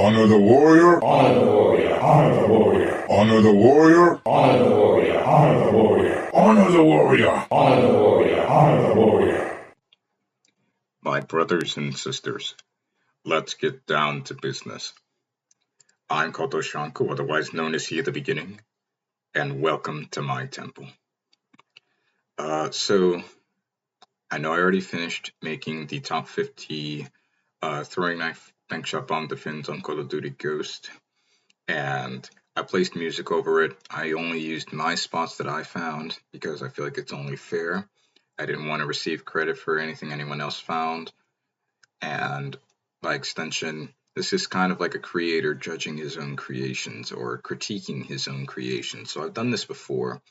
Honor the warrior. Honor the warrior. Honor the warrior. Honor the warrior. Honor the warrior. Honor the warrior. Honor the warrior. Honor the warrior. Honor the warrior. My brothers and sisters, let's get down to business. I'm called Doshanko, otherwise known as He the Beginning, and welcome to my temple. So I know I already finished making the top 50 throwing knife bank shot bomb defense on Call of Duty Ghost, and I placed music over it. I only used my spots that I found because I feel like it's only fair. I didn't want to receive credit for anything anyone else found, and by extension, this is kind of like a creator judging his own creations or critiquing his own creations. So I've done this before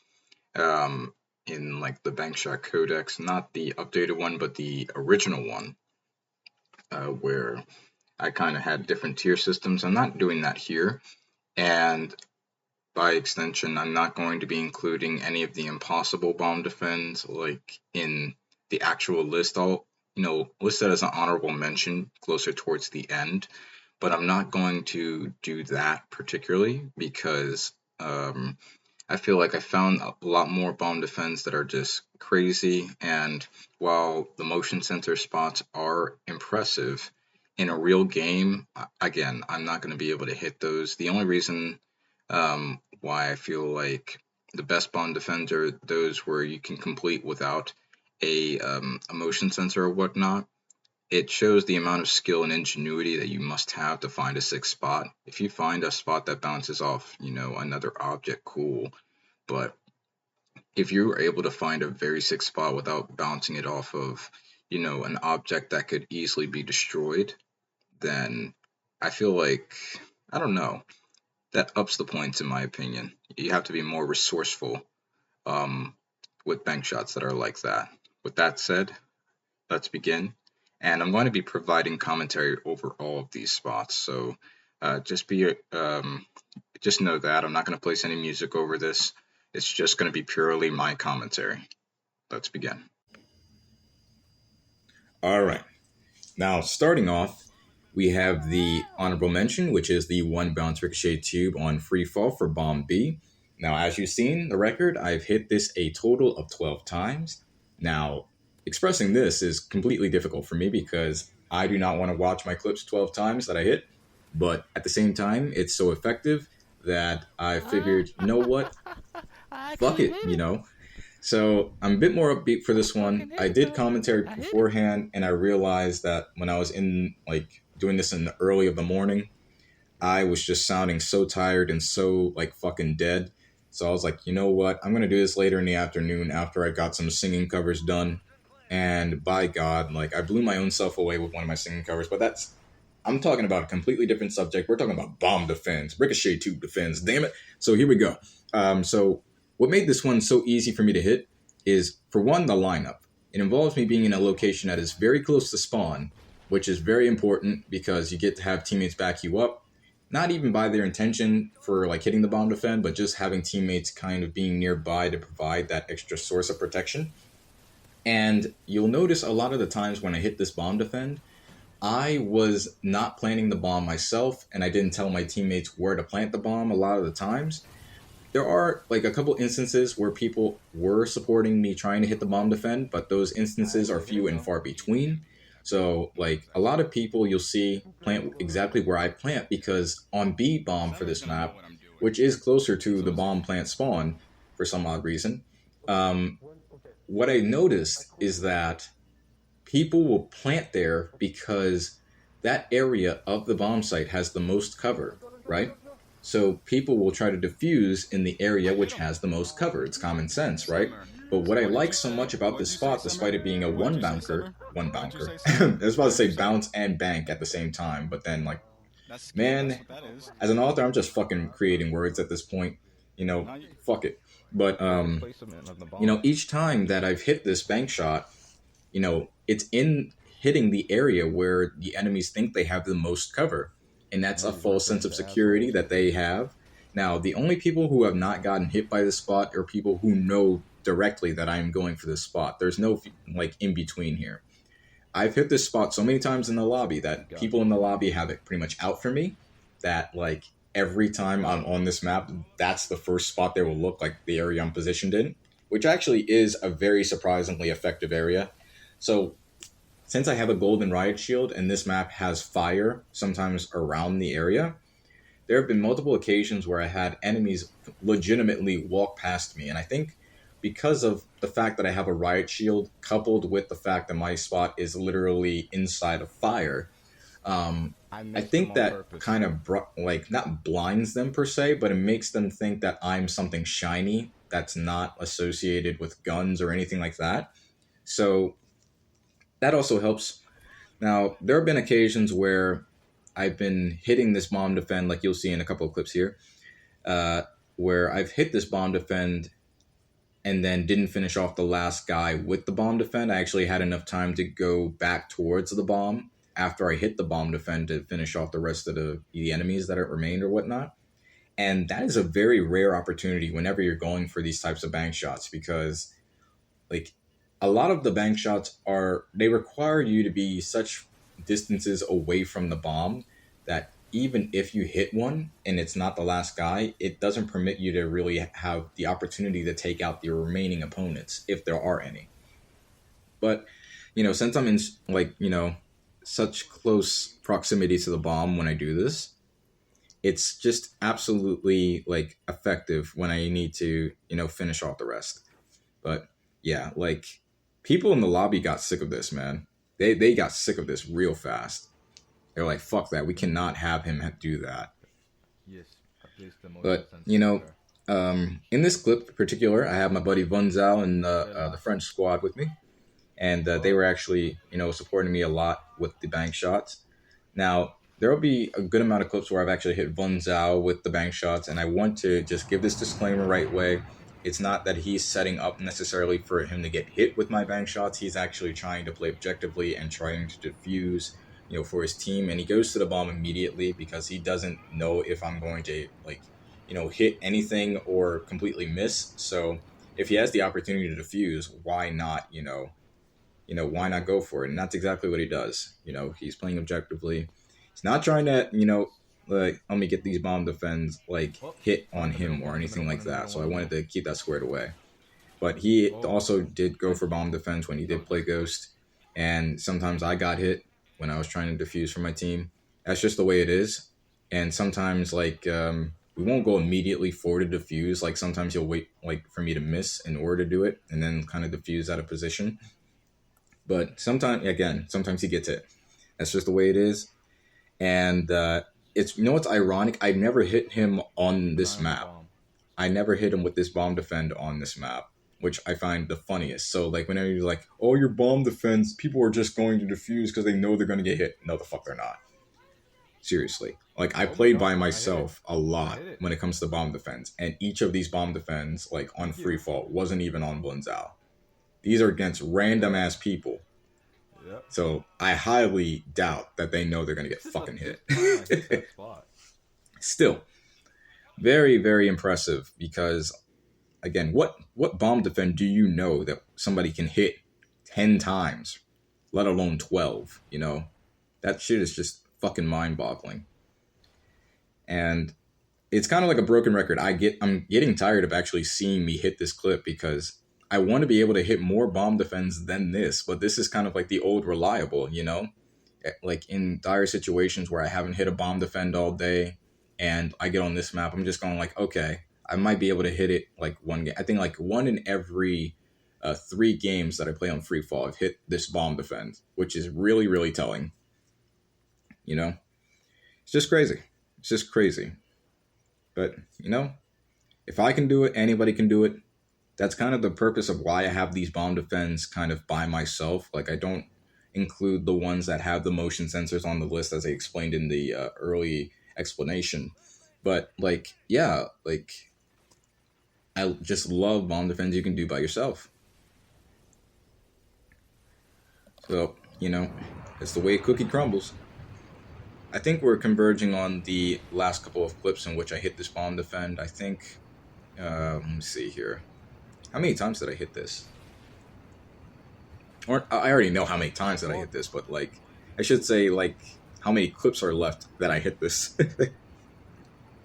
in like the Bankshot Codex, not the updated one, but the original one, where I kind of had different tier systems. I'm not doing that here, and by extension, I'm not going to be including any of the impossible bomb defense like in the actual list. I'll list that as an honorable mention closer towards the end, but I'm not going to do that particularly because I feel like I found a lot more bomb defense that are just crazy, and while the motion sensor spots are impressive, in a real game, again, I'm not going to be able to hit those. The only reason why I feel like the best bomb defense are those where you can complete without a motion sensor or whatnot. It shows the amount of skill and ingenuity that you must have to find a sick spot. If you find a spot that bounces off, another object, cool. But if you're able to find a very sick spot without bouncing it off of, an object that could easily be destroyed, then I feel like, I don't know, that ups the points in my opinion. You have to be more resourceful with bank shots that are like that. With that said, let's begin. And I'm going to be providing commentary over all of these spots. So just know that I'm not going to place any music over this. It's just going to be purely my commentary. Let's begin. All right. Now, starting off, we have the honorable mention, which is the 1 bounce Ricochet Tube on free fall for Bomb B. Now, as you've seen the record, I've hit this a total of 12 times. Now, expressing this is completely difficult for me because I do not want to watch my clips 12 times that I hit. But at the same time, it's so effective that I figured, you know what? Fuck it, So I'm a bit more upbeat for this one. I did commentary beforehand, and I realized that when I was in doing this in the early of the morning, I was just sounding so tired and so fucking dead. So I was like, you know what? I'm gonna do this later in the afternoon after I got some singing covers done. And by God, I blew my own self away with one of my singing covers. But I'm talking about a completely different subject. We're talking about bomb defense, Ricochet Tube Defense. Damn it! So here we go. So what made this one so easy for me to hit is, for one, the lineup. It involves me being in a location that is very close to spawn, which is very important because you get to have teammates back you up, not even by their intention for hitting the bomb defend, but just having teammates kind of being nearby to provide that extra source of protection. And you'll notice a lot of the times when I hit this bomb defend, I was not planting the bomb myself, and I didn't tell my teammates where to plant the bomb a lot of the times. There are a couple instances where people were supporting me trying to hit the bomb defend, but those instances are few and far between. So a lot of people you'll see plant exactly where I plant, because on B bomb for this map, which is closer to the bomb plant spawn for some odd reason, what I noticed is that people will plant there because that area of the bomb site has the most cover, right? So people will try to defuse in the area which has the most cover. It's common sense, right? But what I like so much about this spot, despite it being a one bouncer, I was about to say bounce and bank at the same time, but then man, as an author, I'm just fucking creating words at this point. Fuck it. But each time that I've hit this bank shot, it's in hitting the area where the enemies think they have the most cover. And that's a false sense of security that they have. Now, the only people who have not gotten hit by this spot are people who know directly that I'm going for this spot. There's no in between here. I've hit this spot so many times in the lobby that people in the lobby have it pretty much out for me. that like every time I'm on this map, that's the first spot they will look, like the area I'm positioned in, which actually is a very surprisingly effective area. So since I have a golden riot shield and this map has fire sometimes around the area, there have been multiple occasions where I had enemies legitimately walk past me. And I think because of the fact that I have a riot shield, coupled with the fact that my spot is literally inside of fire, I I missed them think on that purpose. kind of like not blinds them per se, but it makes them think that I'm something shiny that's not associated with guns or anything like that. So that also helps. Now, there have been occasions where I've been hitting this bomb defend, like you'll see in a couple of clips here, uh, where I've hit this bomb defend and then didn't finish off the last guy with the bomb defend. I actually had enough time to go back towards the bomb after I hit the bomb defend to finish off the rest of the enemies that remained or whatnot. And that is a very rare opportunity whenever you're going for these types of bank shots, because like a lot of the bank shots they require you to be such distances away from the bomb that even if you hit one and it's not the last guy, it doesn't permit you to really have the opportunity to take out the remaining opponents if there are any. But since I'm in like such close proximity to the bomb when I do this, it's just absolutely like effective when I need to finish off the rest. But yeah, like people in the lobby got sick of this, man. They got sick of this real fast. They're like, fuck that. We cannot have him do that. Yes, at least the most But sensitive in this clip in particular, I have my buddy Bunzal and the French squad with me, and they were actually supporting me a lot with the bank shots. Now there will be a good amount of clips where I've actually hit Bunzal with the bank shots, and I want to just give this disclaimer right away. It's not that he's setting up necessarily for him to get hit with my bank shots. He's actually trying to play objectively and trying to defuse, for his team. And he goes to the bomb immediately because he doesn't know if I'm going to hit anything or completely miss. So if he has the opportunity to defuse, why not, why not go for it? And that's exactly what he does. He's playing objectively. He's not trying to, like, let me get these bomb defends hit on him or anything like that. So I wanted to keep that squared away. But he also did go for bomb defense when he did play Ghost. And sometimes I got hit when I was trying to defuse for my team. That's just the way it is. And sometimes we won't go immediately forward to defuse. Like sometimes you'll wait for me to miss in order to do it and then kind of defuse out of position. But sometimes he gets hit. That's just the way it is. And it's what's ironic? I never hit him on this map. I never hit him with this bomb defend on this map, which I find the funniest. So like whenever you're like, oh, your bomb defense, people are just going to defuse because they know they're going to get hit. No, the fuck they're not. Seriously. Like I played by myself a lot when it comes to bomb defense, and each of these bomb defense on free fall wasn't even on Bunzal. These are against random ass people. Yep. So I highly doubt that they know they're going to get fucking hit. Still, very, very impressive because, again, what bomb defend do you know that somebody can hit 10 times, let alone 12, That shit is just fucking mind-boggling. And it's kind of like a broken record. I'm getting tired of actually seeing me hit this clip because I want to be able to hit more bomb defense than this, but this is kind of like the old reliable, Like in dire situations where I haven't hit a bomb defend all day and I get on this map, I'm just going like, okay, I might be able to hit it like one game. I think like one in every 3 games that I play on free fall, I've hit this bomb defend, which is really, really telling. It's just crazy. It's just crazy. But, if I can do it, anybody can do it. That's kind of the purpose of why I have these bomb defense kind of by myself. Like I don't include the ones that have the motion sensors on the list as I explained in the early explanation. But I just love bomb defense you can do by yourself. So, it's the way a cookie crumbles. I think we're converging on the last couple of clips in which I hit this bomb defend. I think, let me see here. How many times did I hit this? Or I already know how many times that I hit this, but I should say how many clips are left that I hit this.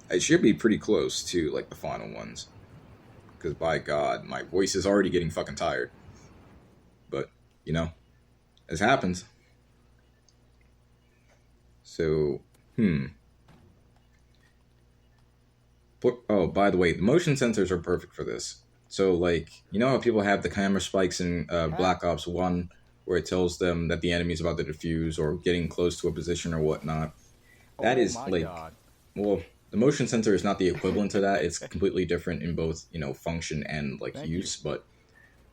It should be pretty close to like the final ones. Because by God, my voice is already getting fucking tired. But, you know, this happens. So, Oh, by the way, the motion sensors are perfect for this. So, like, you know how people have the camera spikes in Black Ops 1 where it tells them that the enemy's about to defuse or getting close to a position or whatnot? That is, like, God. well, the motion sensor is not the equivalent to that. It's completely different in both, you know, function and, like, Thank use. you. But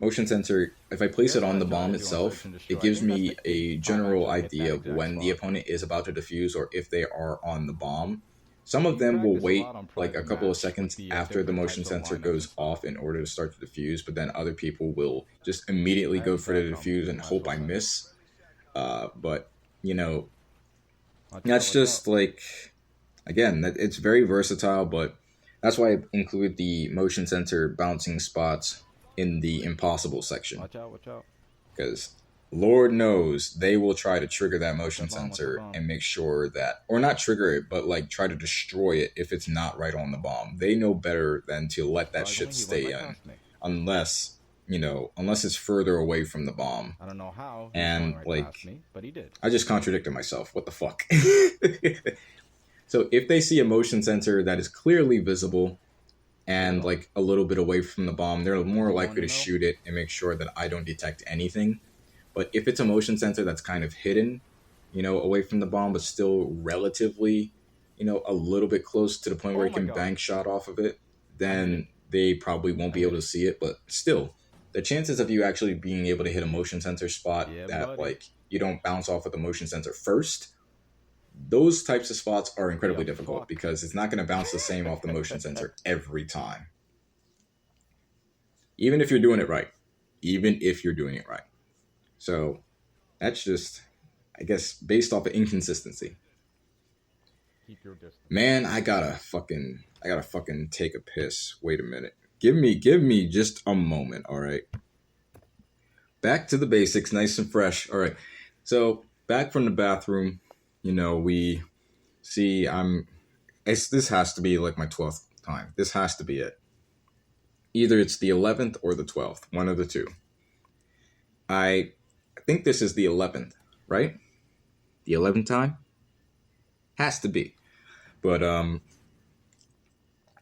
motion sensor, if I place it on the bomb itself, it gives me a general idea of when the opponent is about to defuse or if they are on the bomb. Some of them will wait like a couple of seconds after the motion sensor goes off in order to start to defuse, but then other people will just immediately go for the defuse and hope I miss. But, you know, that's just like, again, it's very versatile, but that's why I include the motion sensor bouncing spots in the impossible section. Watch out. Because Lord knows they will try to trigger that motion sensor and make sure that, or not trigger it, but like try to destroy it if it's not right on the bomb. They know better than to let that shit stay in, unless, you know, unless it's further away from the bomb. I don't know how. And like, but he did. I just contradicted myself. What the fuck? So if they see a motion sensor that is clearly visible and like a little bit away from the bomb, they're more likely to shoot it and make sure that I don't detect anything. But if it's a motion sensor that's kind of hidden, you know, away from the bomb, but still relatively, you know, a little bit close to the point where you can bank shot off of it, then they probably won't be able to see it. But still, the chances of you actually being able to hit a motion sensor spot that like you don't bounce off with the motion sensor first, those types of spots are incredibly difficult because it's not going to bounce the same off the motion sensor every time. Even if you're doing it right. So that's just, I guess, based off of inconsistency. Keep your distance. Man, I gotta fucking take a piss. Wait a minute. Give me just a moment, all right? Back to the basics, nice and fresh. All right. So back from the bathroom, you know, we see this has to be like my 12th time. This has to be it. Either it's the 11th or the 12th, one of the two. I think this is the 11th, right? The 11th time? Has to be. But, you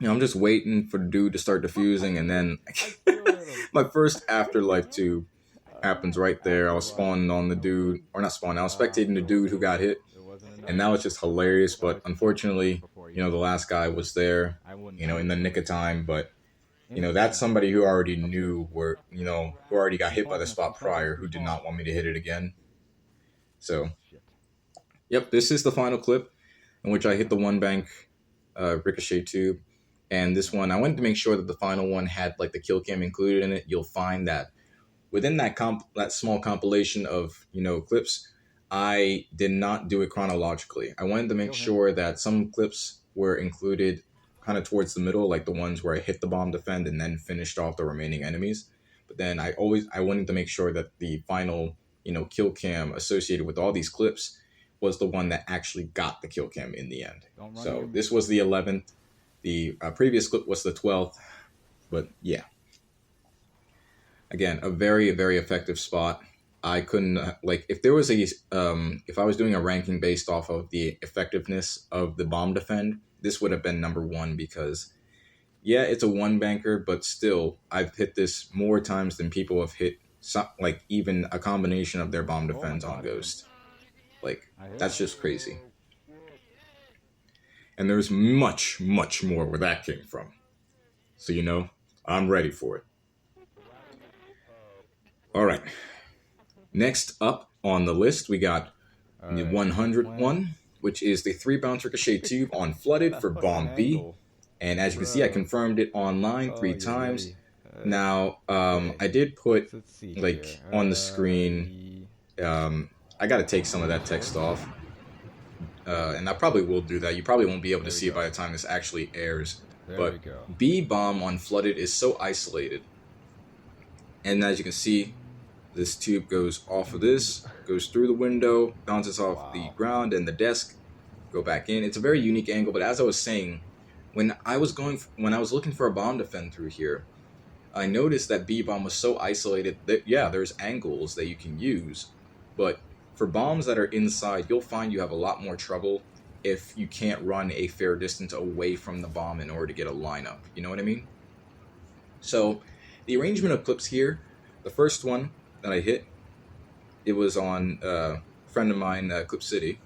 know, I'm just waiting for the dude to start defusing, and then my first Afterlife tube happens right there. I was spawning on the dude, or not spawning, I was spectating the dude who got hit, and that was just hilarious, but unfortunately, you know, the last guy was there, you know, in the nick of time, but you know, that's somebody who already knew where, you know, who already got hit by the spot prior, who did not want me to hit it again. So, yep, this is the final clip in which I hit the one bank Ricochet Tube. And this one, I wanted to make sure that the final one had like the kill cam included in it. You'll find that within that small compilation of, you know, clips, I did not do it chronologically. I wanted to make sure that some clips were included kind of towards the middle, like the ones where I hit the bomb defend and then finished off the remaining enemies. But then I wanted to make sure that the final, you know, kill cam associated with all these clips was the one that actually got the kill cam in the end. So this was the 11th. The previous clip was the 12th. But yeah. Again, a very, very effective spot. I couldn't, like, if there was if I was doing a ranking based off of the effectiveness of the bomb defend, this would have been number one because, yeah, it's a one banker, but still, I've hit this more times than people have hit, like, even a combination of their bomb defense on Ghost. Like, that's just crazy. And there's much, much more where that came from. So, you know, I'm ready for it. All right. Next up on the list, we got the 100 one, which is the 3 bounce Ricochet Tube on Flooded for Bomb B. And as you can see, I confirmed it online 3 times. Now, I did put, like, on the screen, I got to take some of that text off. And I probably will do that. You probably won't be able to see it by the time this actually airs. But B bomb on Flooded is so isolated. And as you can see, this tube goes off of this, goes through the window, bounces off the ground and the desk, go back in. It's a very unique angle, but as I was saying, when I was looking for a bomb defend through here, I noticed that B bomb was so isolated that yeah, there's angles that you can use, but for bombs that are inside, you'll find you have a lot more trouble if you can't run a fair distance away from the bomb in order to get a lineup. You know what I mean? So the arrangement of clips here, the first one that I hit, it was on a friend of mine, Clip City.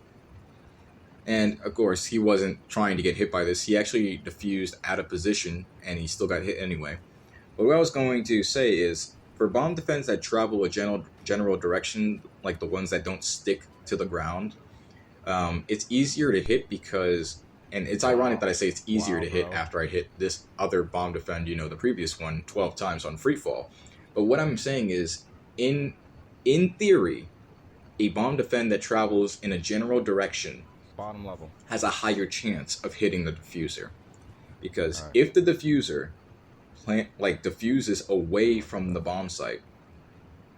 And of course, he wasn't trying to get hit by this. He actually defused out of position, and he still got hit anyway. But what I was going to say is, for bomb defense that travel a general direction, like the ones that don't stick to the ground, it's easier to hit because, and it's ironic that I say it's easier to hit after I hit this other bomb defend, you know, the previous one 12 times on free fall. But what I'm saying is, in theory, a bomb defend that travels in a general direction Bottom level. has a higher chance of hitting the diffuser, because Alright. if the diffuser diffuses away from the bomb site,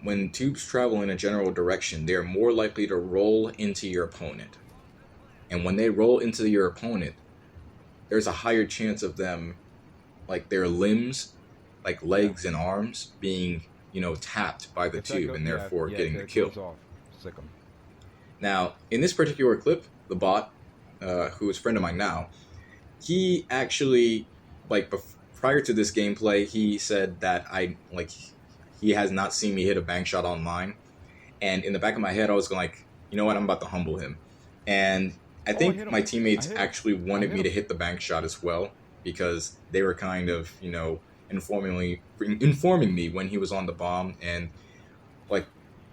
when tubes travel in a general direction, they're more likely to roll into your opponent. And when they roll into your opponent, there's a higher chance of them, like their limbs, like legs and arms, being, you know, tapped by the tube and therefore getting the kill. Sick 'em. Now, in this particular clip, the bot, who is a friend of mine now, he actually, prior to this gameplay, he said that he has not seen me hit a bank shot online. And in the back of my head, I was going you know what, I'm about to humble him. And I think my teammates actually wanted me to hit the bank shot as well, because they were kind of, you know, informing me when he was on the bomb. And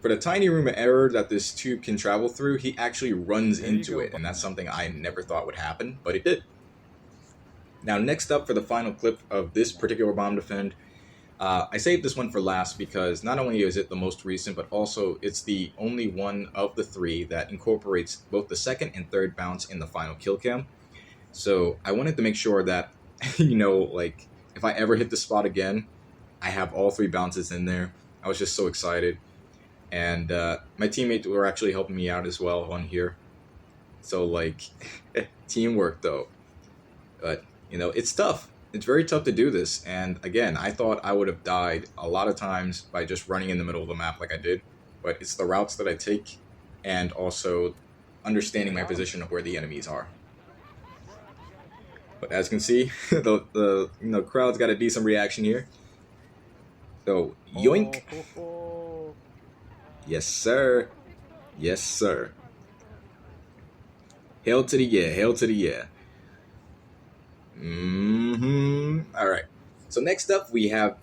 for the tiny room of error that this tube can travel through, he actually runs into it, and that's something I never thought would happen, but it did. Now, next up for the final clip of this particular bomb defend, I saved this one for last because not only is it the most recent, but also it's the only one of the three that incorporates both the second and third bounce in the final kill cam. So I wanted to make sure that, you know, if I ever hit the spot again, I have all three bounces in there. I was just so excited. And my teammates were actually helping me out as well on here. So, teamwork, though. But, you know, it's tough. It's very tough to do this. And, again, I thought I would have died a lot of times by just running in the middle of the map like I did. But it's the routes that I take and also understanding my position of where the enemies are. But as you can see, the crowd's got a decent reaction here. So, yoink. Yes, sir. Yes, sir. Hail to the yeah. Hail to the yeah. All right. So next up, we have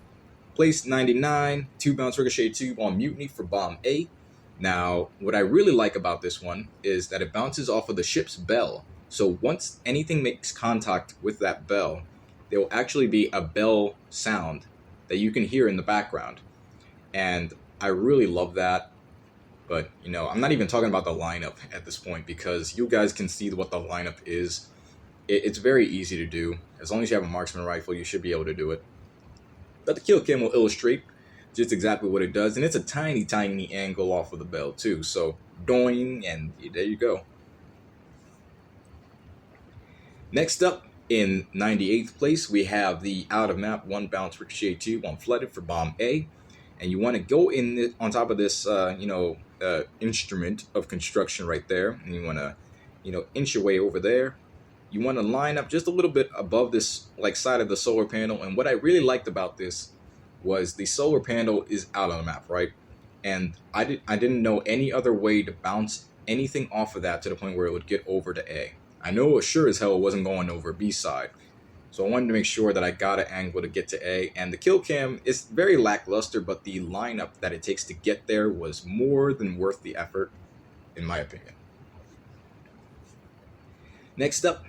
place 99, 2-bounce Ricochet Tube on Mutiny for Bomb A. Now, what I really like about this one is that it bounces off of the ship's bell. So once anything makes contact with that bell, there will actually be a bell sound that you can hear in the background. And I really love that, but, you know, I'm not even talking about the lineup at this point because you guys can see what the lineup is. It's very easy to do. As long as you have a marksman rifle, you should be able to do it. But the kill cam will illustrate just exactly what it does, and it's a tiny, tiny angle off of the bell too. So, doing, and there you go. Next up, in 98th place, we have the out-of-map 1-bounce Ricochet Tube on Flooded for Bomb A. And you want to go in on top of this, instrument of construction right there. And you want to, inch your way over there. You want to line up just a little bit above this, side of the solar panel. And what I really liked about this was the solar panel is out on the map, right? And I didn't know any other way to bounce anything off of that to the point where it would get over to A. I know it sure as hell wasn't going over B side. So I wanted to make sure that I got an angle to get to A. And the kill cam is very lackluster, but the lineup that it takes to get there was more than worth the effort, in my opinion. Next up,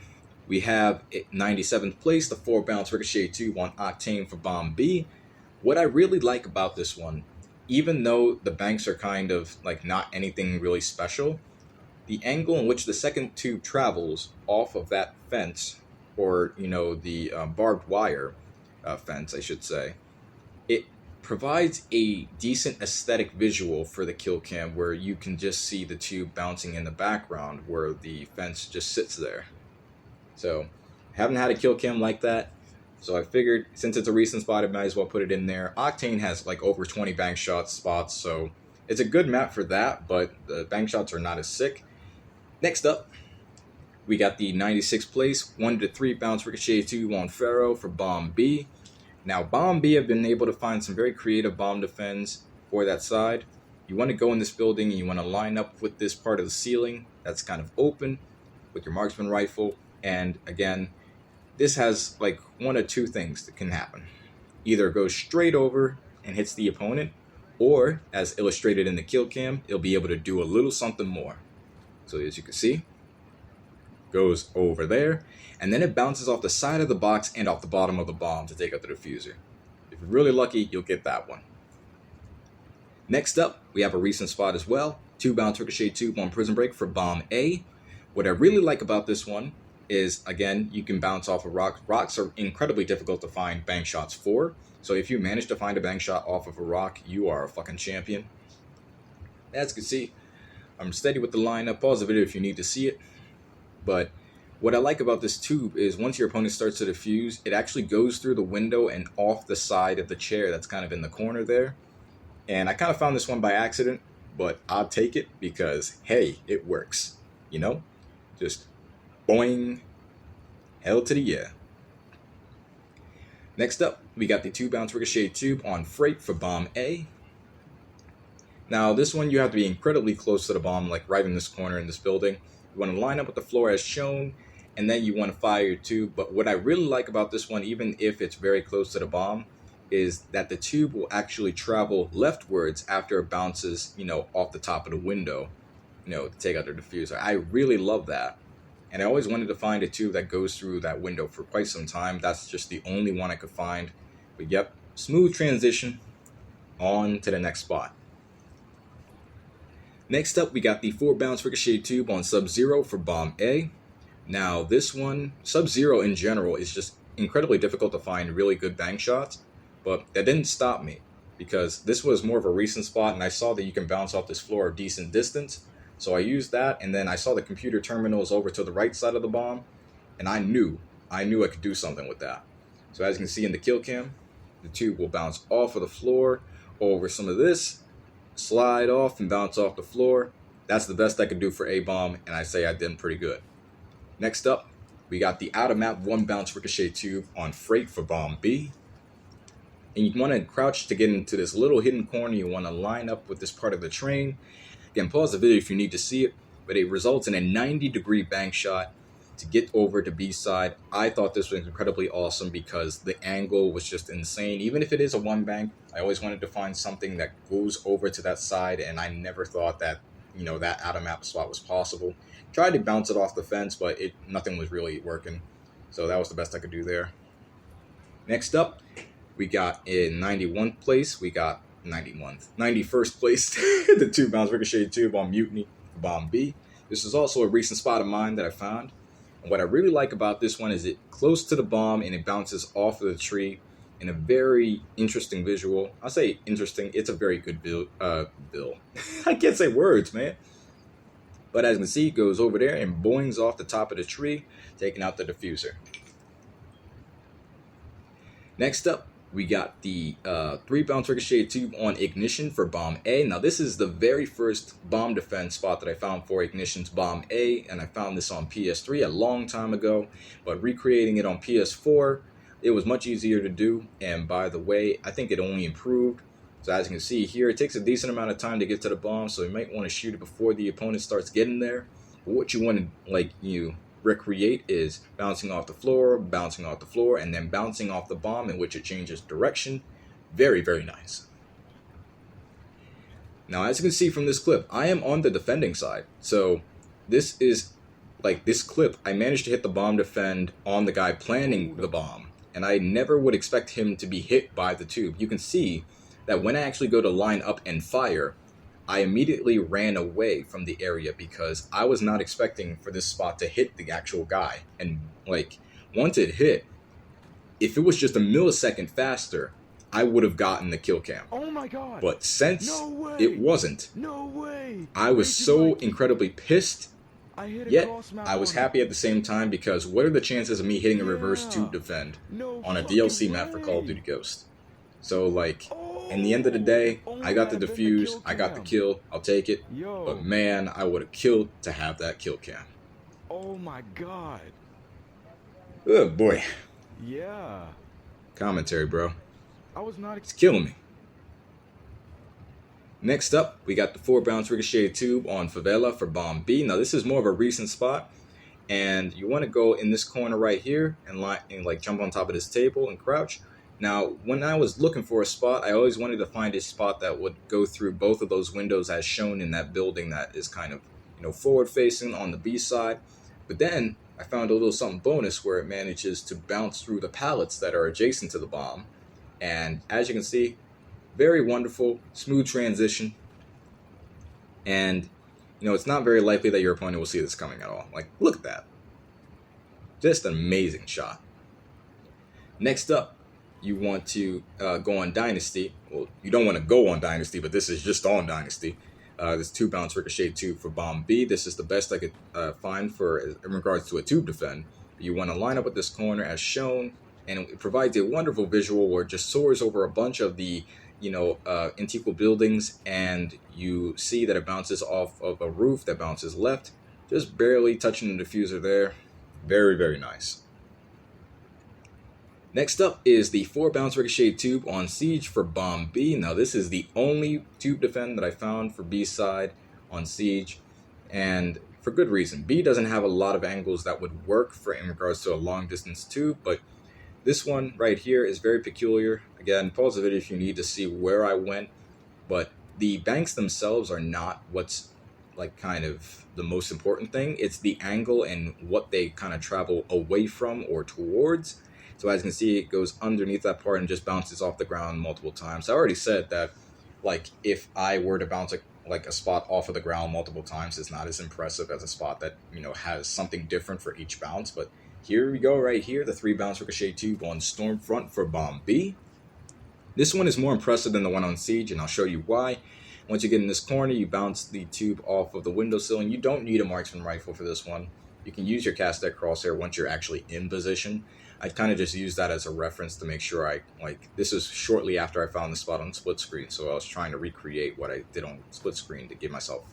we have 97th place, the 4-bounce Ricochet Tube on Octane for Bomb B. What I really like about this one, even though the banks are kind of not anything really special, the angle in which the second tube travels off of that fence, or the barbed wire fence, I should say, it provides a decent aesthetic visual for the kill cam where you can just see the tube bouncing in the background where the fence just sits there. So Haven't had a kill cam like that, so I figured since it's a recent spot, I might as well put it in there. Octane has like over 20 bank shot spots, so it's a good map for that, but the bank shots are not as sick. Next up, we got the 96th place 1 to 3 bounce Ricochet Tube on Pharaoh for Bomb B. Now, Bomb B, I've been able to find some very creative bomb defense for that side. You want to go in this building and you want to line up with this part of the ceiling that's kind of open with your marksman rifle. And again, this has like one of two things that can happen. Either it goes straight over and hits the opponent, or as illustrated in the kill cam, it'll be able to do a little something more. So as you can see, goes over there, and then it bounces off the side of the box and off the bottom of the bomb to take out the diffuser. If you're really lucky, you'll get that one. Next up, we have a recent spot as well. 2 bounce Ricochet Tube on Prison Break for Bomb A. What I really like about this one is, again, you can bounce off of rocks. Rocks are incredibly difficult to find bank shots for, so if you manage to find a bank shot off of a rock, you are a fucking champion. As you can see, I'm steady with the lineup. Pause the video if you need to see it. But what I like about this tube is once your opponent starts to defuse, it actually goes through the window and off the side of the chair that's kind of in the corner there. And I kind of found this one by accident, but I'll take it because, hey, it works. You know? Just boing. Hell to the yeah. Next up, we got the 2 bounce Ricochet Tube on Freight for Bomb A. Now, this one you have to be incredibly close to the bomb, like right in this corner in this building. You want to line up with the floor as shown, and then you want to fire your tube. But what I really like about this one, even if it's very close to the bomb, is that the tube will actually travel leftwards after it bounces, off the top of the window, to take out the diffuser. I really love that. And I always wanted to find a tube that goes through that window for quite some time. That's just the only one I could find. But yep, smooth transition on to the next spot. Next up, we got the 4 bounce Ricochet Tube on Sub-Zero for Bomb A. Now, this one, Sub-Zero in general, is just incredibly difficult to find really good bank shots, but that didn't stop me because this was more of a recent spot, and I saw that you can bounce off this floor a decent distance, so I used that, and then I saw the computer terminals over to the right side of the bomb, and I knew I could do something with that. So as you can see in the kill cam, the tube will bounce off of the floor over some of this, slide off and bounce off the floor. That's the best I could do for A-bomb, and I say I did pretty good. Next up, we got the out-of-map 1 bounce Ricochet Tube on Freight for Bomb B. And you want to crouch to get into this little hidden corner. You want to line up with this part of the train. Again, pause the video if you need to see it, but it results in a 90-degree bank shot to get over to B side. I thought this was incredibly awesome because the angle was just insane. Even if it is a 1 bank, I always wanted to find something that goes over to that side, and I never thought that, that out-of-map spot was possible. Tried to bounce it off the fence, but nothing was really working. So that was the best I could do there. Next up, we got in 91st place, we got 91st place, the 2 bounce Ricochet Tube on Mutiny for Bomb B. This is also a recent spot of mine that I found. And what I really like about this one is it close to the bomb and it bounces off of the tree in a very interesting visual. I'll say interesting. It's a very good bill. I can't say words, man. But as you can see, it goes over there and boings off the top of the tree, taking out the diffuser. Next up, we got the 3 bounce Ricochet Tube on Ignition for Bomb A. Now, this is the very first bomb defense spot that I found for Ignition's Bomb A, and I found this on PS3 a long time ago, but recreating it on PS4, it was much easier to do, and by the way, I think it only improved. So as you can see here, it takes a decent amount of time to get to the bomb, so you might want to shoot it before the opponent starts getting there. But what you want to, recreate is bouncing off the floor, and then bouncing off the bomb, in which it changes direction. Very, very nice. Now, as you can see from this clip, I am on the defending side. So this is, this clip, I managed to hit the bomb defend on the guy planning the bomb. And I never would expect him to be hit by the tube. You can see that when I actually go to line up and fire, I immediately ran away from the area because I was not expecting for this spot to hit the actual guy. And once it hit, if it was just a millisecond faster, I would have gotten the kill cam. Oh my god! But since No way! it wasn't, No way! I was so incredibly pissed Yet, I was happy at the same time because what are the chances of me hitting a reverse tube defend on a DLC map for Call of Duty Ghost? So, like, in the end of the day, I got the defuse, I got the kill, I'll take it. But man, I would have killed to have that kill cam. Oh my god. Oh boy. Yeah. Commentary, bro. I was not It's killing me. Next up, we got the 4-bounce Ricochet Tube on Favela for Bomb B. Now, this is more of a recent spot, and you want to go in this corner right here and like jump on top of this table and crouch. Now, when I was looking for a spot, I always wanted to find a spot that would go through both of those windows as shown in that building that is kind of, forward-facing on the B side. But then I found a little something bonus where it manages to bounce through the pallets that are adjacent to the bomb. And as you can see, very wonderful, smooth transition. And, it's not very likely that your opponent will see this coming at all. Like, look at that. Just an amazing shot. Next up, you want to go on Dynasty. Well, you don't want to go on Dynasty, but this is just on Dynasty. This 2-bounce Ricochet Tube for Bomb B. This is the best I could find in regards to a tube defend. You want to line up with this corner as shown, and it provides a wonderful visual where it just soars over a bunch of the Antiqua buildings, and you see that it bounces off of a roof that bounces left, just barely touching the diffuser there. Very, very nice. Next up is the 4-bounce Ricochet Tube on Siege for Bomb B. Now, this is the only tube defend that I found for B side on Siege, and for good reason. B doesn't have a lot of angles that would work in regards to a long distance tube, but this one right here is very peculiar. Again, pause the video if you need to see where I went, but the banks themselves are not what's kind of the most important thing. It's the angle and what they kind of travel away from or towards. So as you can see, it goes underneath that part and just bounces off the ground multiple times. I already said that, if I were to bounce a spot off of the ground multiple times, it's not as impressive as a spot that, has something different for each bounce. But here we go right here, the 3-bounce Ricochet Tube on Stormfront for Bomb B. This one is more impressive than the one on Siege, and I'll show you why. Once you get in this corner, you bounce the tube off of the windowsill, and you don't need a marksman rifle for this one. You can use your cast deck crosshair once you're actually in position. I kind of just use that as a reference to make sure this is shortly after I found the spot on split screen, so I was trying to recreate what I did on split screen to give myself,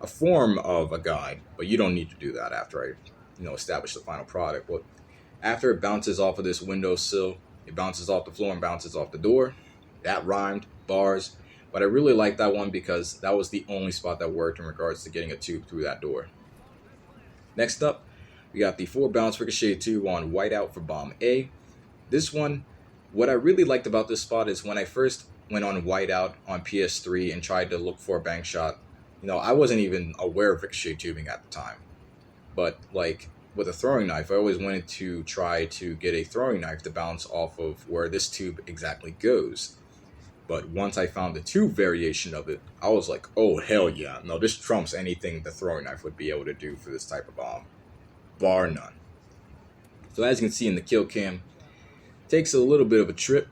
a form of a guide, but you don't need to do that after I, establish the final product. But after it bounces off of this windowsill, it bounces off the floor and bounces off the door. That rhymed, bars, but I really like that one because that was the only spot that worked in regards to getting a tube through that door. Next up, we got the 4-bounce Ricochet Tube on Whiteout for Bomb A. This one, what I really liked about this spot is when I first went on Whiteout on PS3 and tried to look for a bank shot, I wasn't even aware of Ricochet tubing at the time. But with a throwing knife, I always wanted to try to get a throwing knife to bounce off of where this tube exactly goes. But once I found the tube variation of it, I was like, oh, hell yeah. No, this trumps anything the throwing knife would be able to do for this type of bomb. Bar none. So as you can see in the kill cam, takes a little bit of a trip.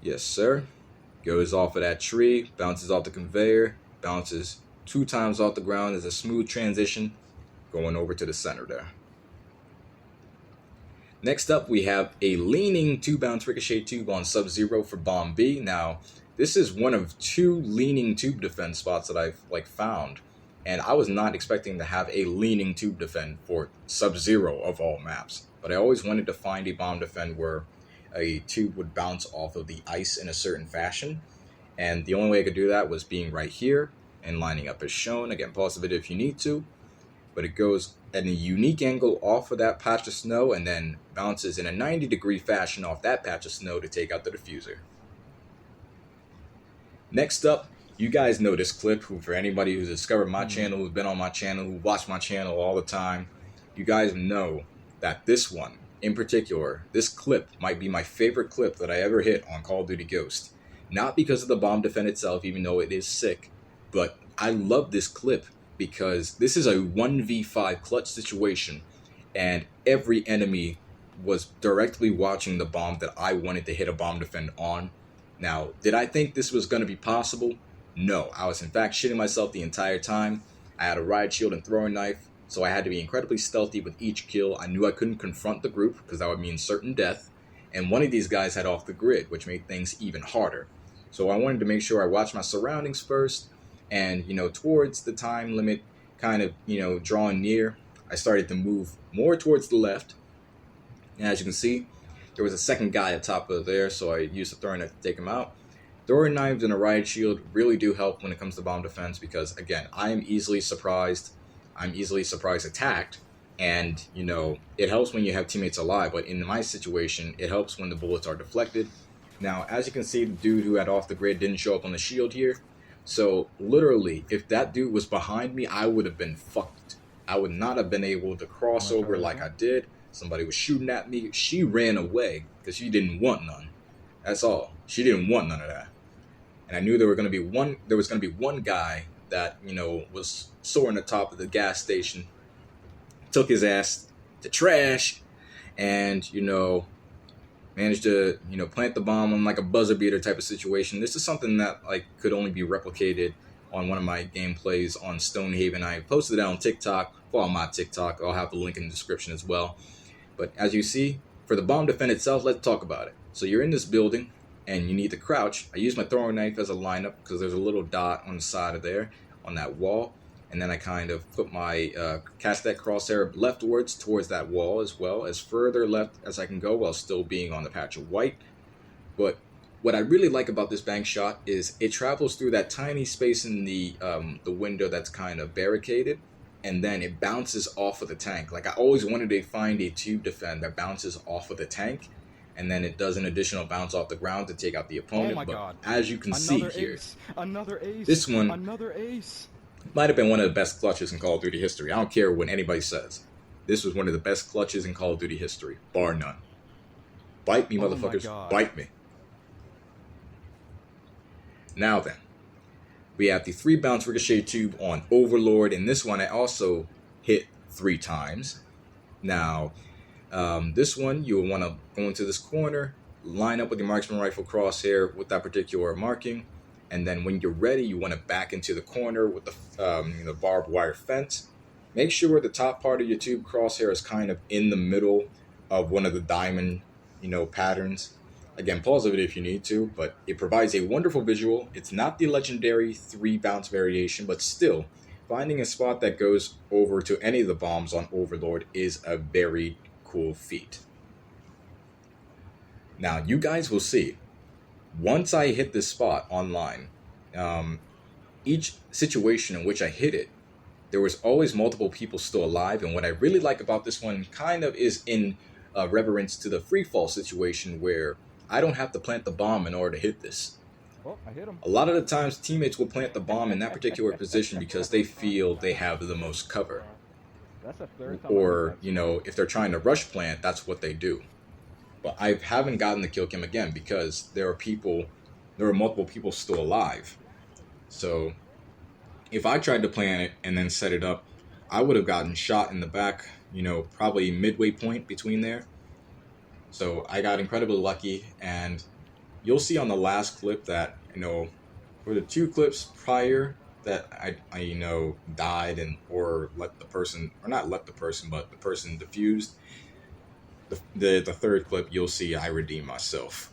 Yes, sir. Goes off of that tree, bounces off the conveyor, bounces 2 times off the ground as a smooth transition, going over to the center there. Next up, we have a leaning 2-bounce Ricochet Tube on Sub-Zero for Bomb B. Now, this is one of 2 leaning tube defense spots that I've found. And I was not expecting to have a leaning tube defend for Sub-Zero of all maps. But I always wanted to find a bomb defend where a tube would bounce off of the ice in a certain fashion. And the only way I could do that was being right here and lining up as shown. Again, pause the video if you need to. But it goes at a unique angle off of that patch of snow and then bounces in a 90-degree fashion off that patch of snow to take out the diffuser. Next up, you guys know this clip, for anybody who's discovered my channel, who's been on my channel, who watched my channel all the time, you guys know that this one, in particular, this clip might be my favorite clip that I ever hit on Call of Duty Ghost. Not because of the bomb defend itself, even though it is sick, but I love this clip because this is a 1v5 clutch situation, and every enemy was directly watching the bomb that I wanted to hit a bomb defend on. Now, did I think this was going to be possible? No, I was in fact shitting myself the entire time. I had a riot shield and throwing knife, so I had to be incredibly stealthy with each kill. I knew I couldn't confront the group because that would mean certain death, and one of these guys had off the grid, which made things even harder. So I wanted to make sure I watched my surroundings first, and towards the time limit kind of drawing near, I started to move more towards the left. And as you can see, there was a second guy at top of there, so I used a throwing knife to take him out. Throwing knives and a riot shield really do help when it comes to bomb defense because, again, I am easily surprised. I'm easily surprise attacked, and it helps when you have teammates alive. But in my situation, it helps when the bullets are deflected. Now, as you can see, the dude who had off the grid didn't show up on the shield here. So literally, if that dude was behind me, I would have been fucked. I would not have been able to cross over like I did. Somebody was shooting at me. She ran away because she didn't want none. That's all. She didn't want none of that. And I knew there was going to be one guy that, was soaring the top of the gas station, took his ass to trash, and, managed to, plant the bomb on like a buzzer beater type of situation. This is something that could only be replicated on one of my gameplays on Stonehaven. I posted it on TikTok. Follow my TikTok. I'll have the link in the description as well. But as you see, for the bomb defense itself, let's talk about it. So you're in this building, and you need to crouch. I use my throwing knife as a lineup because there's a little dot on the side of there on that wall. And then I kind of put my cast that crosshair leftwards towards that wall as well, as further left as I can go while still being on the patch of white. But what I really like about this bank shot is it travels through that tiny space in the window that's kind of barricaded, and then it bounces off of the tank. Like I always wanted to find a tube defend that bounces off of the tank, and then it does an additional bounce off the ground to take out the opponent. Oh my but God. as you can see here, Another ace. this one Another ace. might have been one of the best clutches in Call of Duty history. I don't care what anybody says. This was one of the best clutches in Call of Duty history, bar none. Bite me, motherfuckers. Bite me. Now then, we have the 3 bounce Ricochet Tube on Overlord. In this one, I also hit 3 times. Now, this one, you'll want to go into this corner, line up with your marksman rifle crosshair with that particular marking, and then when you're ready, you want to back into the corner with the barbed wire fence. Make sure the top part of your tube crosshair is kind of in the middle of one of the diamond, patterns. Again, pause the video if you need to, but it provides a wonderful visual. It's not the legendary 3 bounce variation, but still, finding a spot that goes over to any of the bombs on Overlord is a very cool feat. Now, you guys will see, once I hit this spot online, each situation in which I hit it, there was always multiple people still alive. And what I really like about this one kind of is in reverence to the free fall situation where I don't have to plant the bomb in order to hit this. Oh, I hit him. A lot of the times teammates will plant the bomb in that particular position because they feel they have the most cover. That's the third time. Or, if they're trying to rush plant, that's what they do. But I haven't gotten the kill cam again because there are multiple people still alive. So if I tried to plant it and then set it up, I would have gotten shot in the back, probably midway point between there. So I got incredibly lucky, and you'll see on the last clip that, for the 2 clips prior that I died or let the person, or not let the person, but the person defused, the 3rd clip, you'll see I redeem myself.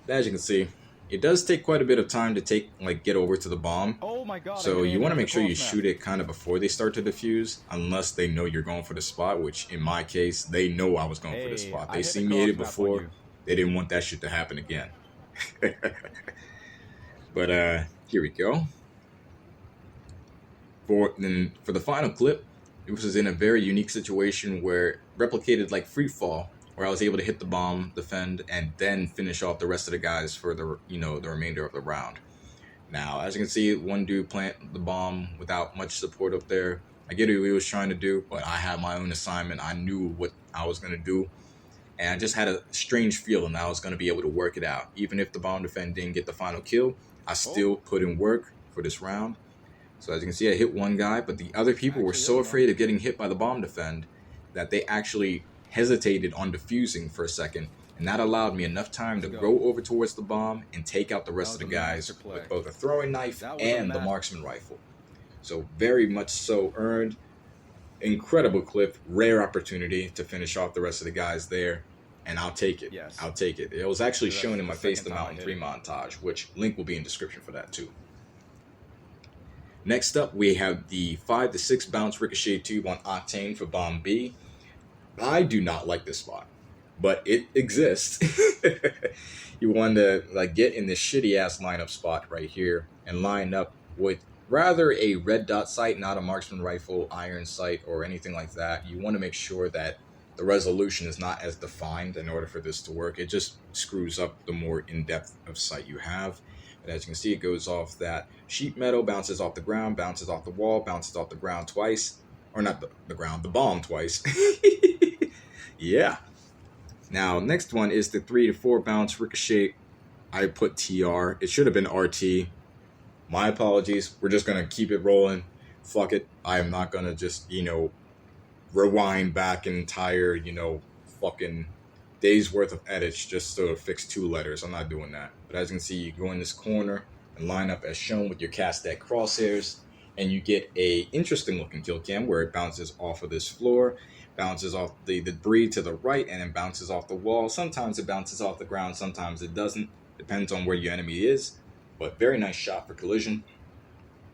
As you can see, it does take quite a bit of time to get over to the bomb. Oh my God. So you want to make sure you shoot it kind of before they start to defuse, unless they know you're going for the spot, which in my case, they know I was going for the spot. They see me hit it before. They didn't want that shit to happen again. But here we go. For the final clip, it was in a very unique situation where it replicated like free fall, where I was able to hit the bomb, defend, and then finish off the rest of the guys for the the remainder of the round. Now, as you can see, one dude planted the bomb without much support up there. I get what he was trying to do, but I had my own assignment. I knew what I was going to do, and I just had a strange feeling that I was going to be able to work it out. Even if the bomb defend didn't get the final kill, I still put in work for this round. So as you can see, I hit one guy, but the other people were so afraid of getting hit by the bomb defend that they actually hesitated on defusing for a second and that allowed me enough time to go over towards the bomb and take out the rest of the guys with both a throwing knife and the marksman rifle. So very much so earned. Incredible clip, rare opportunity to finish off the rest of the guys there, and I'll take it. Yes. I'll take it. It was actually So shown that's in my the Face the second time I Mountain hit 3 montage, which link will be in description for that too. Next up, we have the 5 to 6 bounce ricochet tube on Octane for Bomb B. I do not like this spot, but it exists. You want to like get in this shitty ass lineup spot right here and line up with rather a red dot sight, not a marksman rifle, iron sight, or anything like that. You want to make sure that the resolution is not as defined in order for this to work. It just screws up the more in-depth of sight you have. But as you can see, it goes off that sheet metal, bounces off the ground, bounces off the wall, bounces off the ground twice. Or not the ground, the bomb twice. Yeah. Now, next one is the 3 to 4 bounce ricochet. I put TR. It should have been RT. My apologies. We're just going to keep it rolling. Fuck it. I am not going to just, rewind back an entire, fucking day's worth of edits just to fix 2 letters. I'm not doing that. But as you can see, you go in this corner and line up as shown with your cast deck crosshairs, and you get a interesting looking kill cam where it bounces off of this floor, bounces off the debris to the right, and then bounces off the wall. Sometimes it bounces off the ground, sometimes it doesn't. Depends on where your enemy is. But very nice shot for collision.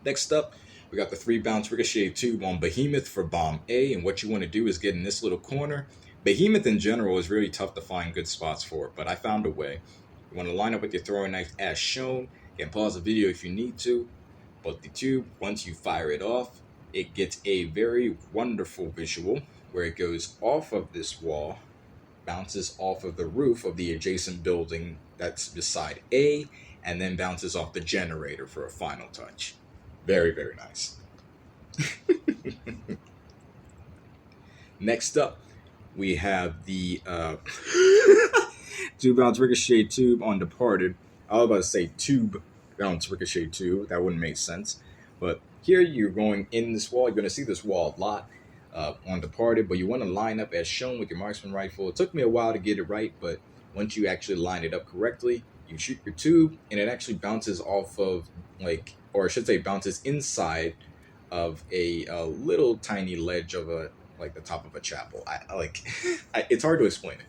Next up, we got the 3 bounce ricochet tube on Behemoth for Bomb A, and what you want to do is get in this little corner. Behemoth in general is really tough to find good spots for, but I found a way. You want to line up with your throwing knife as shown. You can pause the video if you need to. But the tube, once you fire it off, it gets a very wonderful visual where it goes off of this wall, bounces off of the roof of the adjacent building that's beside A, and then bounces off the generator for a final touch. Very, very nice. Next up, we have the 2 bounce ricochet tube on Departed. I was about to say tube bounce ricochet tube. That wouldn't make sense. But here you're going in this wall. You're going to see this wall a lot on Departed, but you want to line up as shown with your marksman rifle. It took me a while to get it right, but once you actually line it up correctly, you shoot your tube, and it actually bounces off of, or I should say bounces inside of a little tiny ledge of the top of a chapel. It's hard to explain it.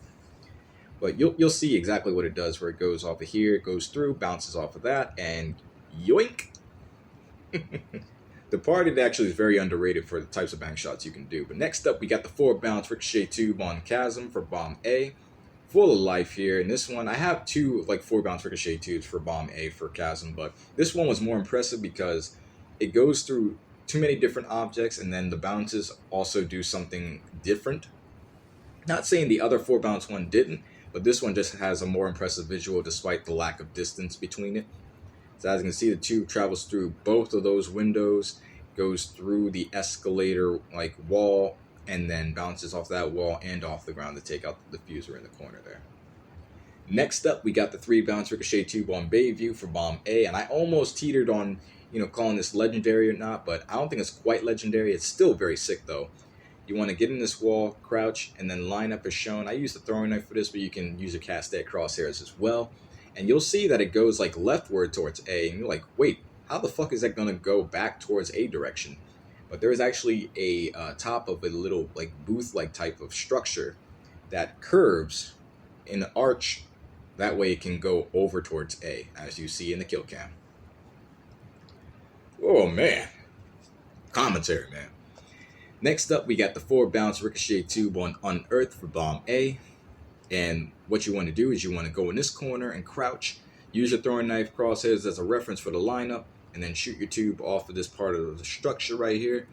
But you'll see exactly what it does, where it goes off of here, it goes through, bounces off of that, and yoink! Departed actually is very underrated for the types of bank shots you can do. But next up, we got the 4 bounce ricochet tube on Chasm for Bomb A. Full of life here. And this one, I have 2 4 bounce ricochet tubes for Bomb A for Chasm, but this one was more impressive because it goes through too many different objects, and then the bounces also do something different. Not saying the other 4 bounce one didn't, but this one just has a more impressive visual despite the lack of distance between it. So as you can see, the tube travels through both of those windows, goes through the escalator wall, and then bounces off that wall and off the ground to take out the diffuser in the corner there. Next up, we got the 3 bounce ricochet tube on Bayview for Bomb A, and I almost teetered on calling this legendary or not, but I don't think it's quite legendary. It's still very sick though. You want to get in this wall, crouch, and then line up as shown. I use the throwing knife for this, but you can use your cast deck crosshairs as well. And you'll see that it goes leftward towards A, and you're like, wait, how the fuck is that going to go back towards A direction? But there is actually a top of a little booth-like type of structure that curves in an arch. That way it can go over towards A, as you see in the kill cam. Oh man, commentary, man. Next up, we got the 4 bounce ricochet tube on Unearth for Bomb A. And what you want to do is you want to go in this corner and crouch, use your throwing knife crosshairs as a reference for the lineup, and then shoot your tube off of this part of the structure right here.